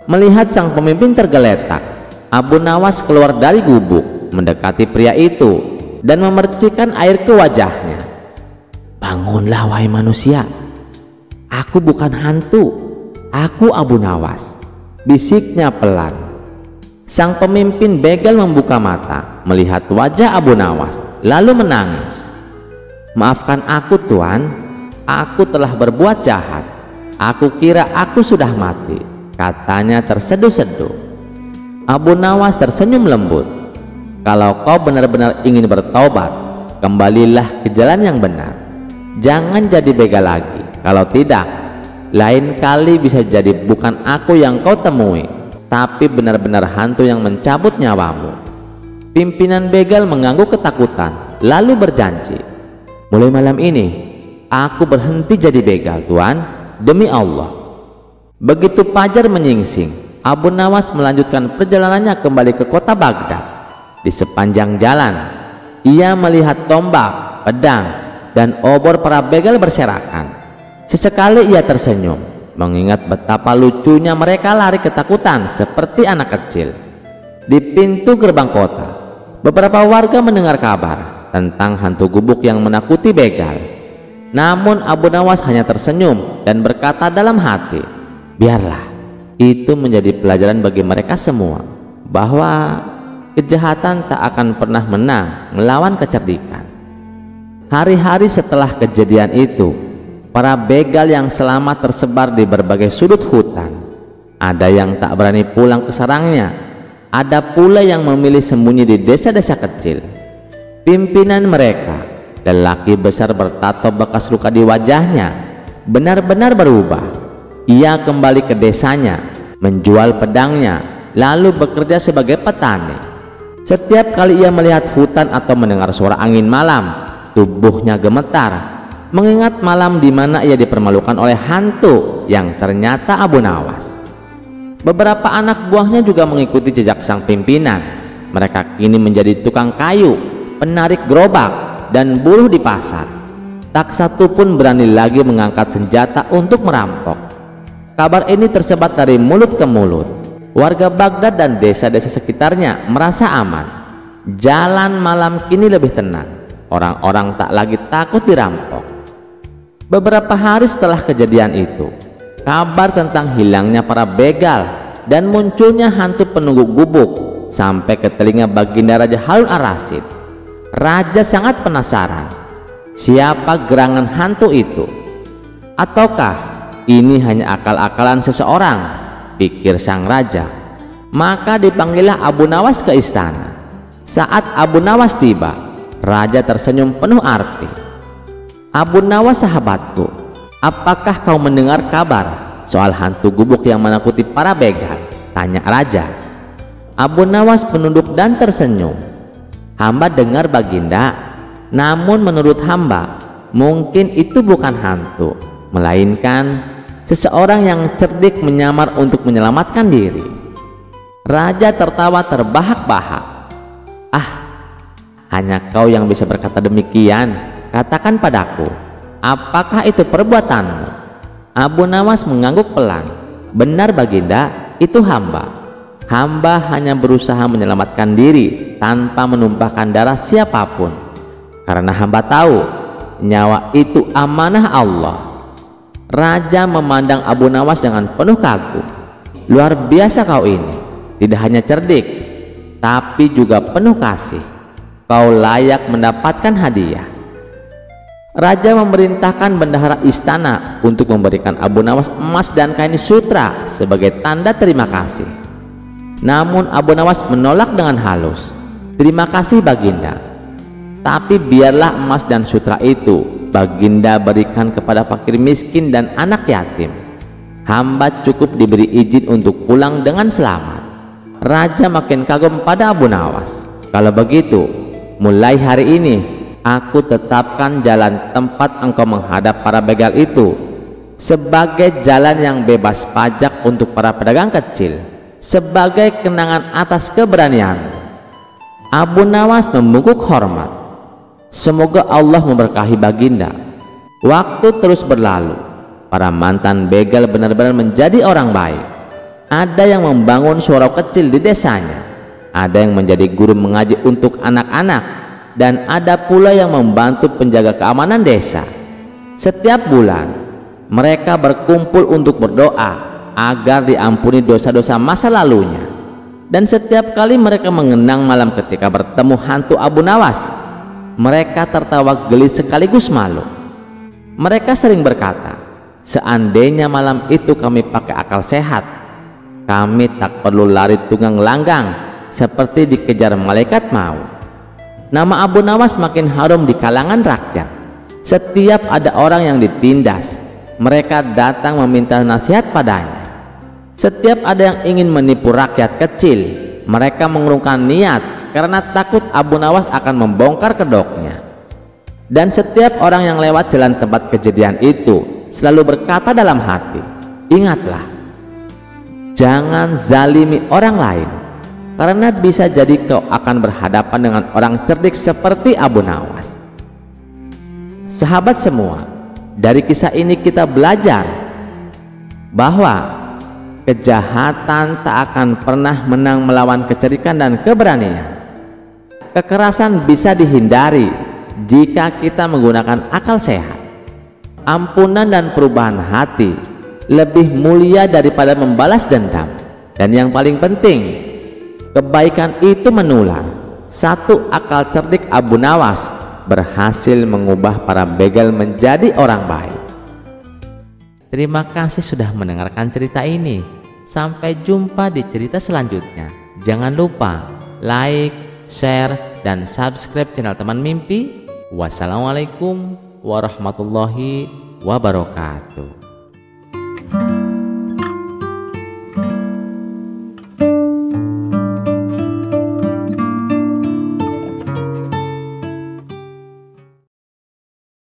Melihat sang pemimpin tergeletak, Abu Nawas keluar dari gubuk, mendekati pria itu dan memercikkan air ke wajahnya. "Bangunlah wahai manusia, aku bukan hantu, aku Abu Nawas," bisiknya pelan. Sang pemimpin begal membuka mata melihat wajah Abu Nawas, lalu menangis. "Maafkan aku Tuan, aku telah berbuat jahat. Aku kira aku sudah mati," katanya terseduh-seduh. Abu Nawas tersenyum lembut. "Kalau kau benar-benar ingin bertobat, kembalilah ke jalan yang benar. Jangan jadi begal lagi. Kalau tidak, lain kali bisa jadi bukan aku yang kau temui, tapi benar-benar hantu yang mencabut nyawamu." Pimpinan begal mengangguk ketakutan, lalu berjanji, "Mulai malam ini aku berhenti jadi begal Tuan, demi Allah." Begitu fajar menyingsing, Abu Nawas melanjutkan perjalanannya kembali ke kota Baghdad. Di sepanjang jalan ia melihat tombak, pedang, dan obor para begal berserakan. Sesekali ia tersenyum mengingat betapa lucunya mereka lari ketakutan seperti anak kecil. Di pintu gerbang kota, beberapa warga mendengar kabar tentang hantu gubuk yang menakuti begal. Namun Abu Nawas hanya tersenyum dan berkata dalam hati, "Biarlah itu menjadi pelajaran bagi mereka semua, bahwa kejahatan tak akan pernah menang melawan kecerdikan." Hari-hari setelah kejadian itu, para begal yang selamat tersebar di berbagai sudut hutan. Ada yang tak berani pulang ke sarangnya, ada pula yang memilih sembunyi di desa-desa kecil. Pimpinan mereka, lelaki besar bertato bekas luka di wajahnya, benar-benar berubah. Ia kembali ke desanya, menjual pedangnya, lalu bekerja sebagai petani. Setiap kali ia melihat hutan atau mendengar suara angin malam, tubuhnya gemetar, mengingat malam di mana ia dipermalukan oleh hantu yang ternyata Abu Nawas. Beberapa anak buahnya juga mengikuti jejak sang pimpinan. Mereka kini menjadi tukang kayu, penarik gerobak, dan buruh di pasar. Tak satu pun berani lagi mengangkat senjata untuk merampok. Kabar ini tersebar dari mulut ke mulut. Warga Baghdad dan desa-desa sekitarnya merasa aman. Jalan malam kini lebih tenang. Orang-orang tak lagi takut dirampok. Beberapa hari setelah kejadian itu, kabar tentang hilangnya para begal dan munculnya hantu penunggu gubuk sampai ke telinga Baginda Raja Harun ar-Rasyid. Raja sangat penasaran, siapa gerangan hantu itu? Ataukah ini hanya akal-akalan seseorang, pikir sang raja. Maka dipanggillah Abu Nawas ke istana. Saat Abu Nawas tiba, raja tersenyum penuh arti. "Abu Nawas sahabatku, apakah kau mendengar kabar soal hantu gubuk yang menakuti para begal?" tanya raja. Abu Nawas menunduk dan tersenyum. "Hamba dengar Baginda, namun menurut hamba mungkin itu bukan hantu, melainkan seseorang yang cerdik menyamar untuk menyelamatkan diri." Raja tertawa terbahak-bahak. "Ah, hanya kau yang bisa berkata demikian. Katakan padaku, apakah itu perbuatanmu?" Abu Nawas mengangguk pelan. "Benar Baginda, itu hamba. Hamba hanya berusaha menyelamatkan diri tanpa menumpahkan darah siapapun. Karena hamba tahu nyawa itu amanah Allah." Raja memandang Abu Nawas dengan penuh kagum. luar biasa kau ini, tidak hanya cerdik, tapi juga penuh kasih. Kau layak mendapatkan hadiah." Raja memerintahkan bendahara istana untuk memberikan Abu Nawas emas dan kain sutra sebagai tanda terima kasih. Namun Abu Nawas menolak dengan halus. "Terima kasih Baginda, tapi biarlah emas dan sutra itu Baginda berikan kepada fakir miskin dan anak yatim. Hamba cukup diberi izin untuk pulang dengan selamat." Raja makin kagum pada Abu Nawas. "Kalau begitu, mulai hari ini aku tetapkan jalan tempat engkau menghadap para begal itu sebagai jalan yang bebas pajak untuk para pedagang kecil, sebagai kenangan atas keberanian." Abu Nawas membungkuk hormat. "Semoga Allah memberkahi Baginda." Waktu terus berlalu. Para mantan begal benar-benar menjadi orang baik. Ada yang membangun surau kecil di desanya, ada yang menjadi guru mengaji untuk anak-anak, dan ada pula yang membantu penjaga keamanan desa. Setiap bulan mereka berkumpul untuk berdoa agar diampuni dosa-dosa masa lalunya. Dan setiap kali mereka mengenang malam ketika bertemu hantu Abu Nawas, mereka tertawa geli sekaligus malu. Mereka sering berkata, "Seandainya malam itu kami pakai akal sehat, kami tak perlu lari tunggang langgang seperti dikejar malaikat maut." Nama Abu Nawas makin harum di kalangan rakyat. Setiap ada orang yang ditindas, mereka datang meminta nasihat padanya. Setiap ada yang ingin menipu rakyat kecil, mereka mengurungkan niat karena takut Abu Nawas akan membongkar kedoknya. Dan setiap orang yang lewat jalan tempat kejadian itu selalu berkata dalam hati, "Ingatlah, jangan zalimi orang lain, karena bisa jadi kau akan berhadapan dengan orang cerdik seperti Abu Nawas." Sahabat semua, dari kisah ini kita belajar bahwa kejahatan tak akan pernah menang melawan kecerdikan dan keberanian. Kekerasan bisa dihindari jika kita menggunakan akal sehat. Ampunan dan perubahan hati lebih mulia daripada membalas dendam. Dan yang paling penting, kebaikan itu menular. Satu akal cerdik Abu Nawas berhasil mengubah para begal menjadi orang baik. Terima kasih sudah mendengarkan cerita ini. Sampai jumpa di cerita selanjutnya. Jangan lupa like, share, dan subscribe channel Teman Mimpi. Wassalamualaikum warahmatullahi wabarakatuh.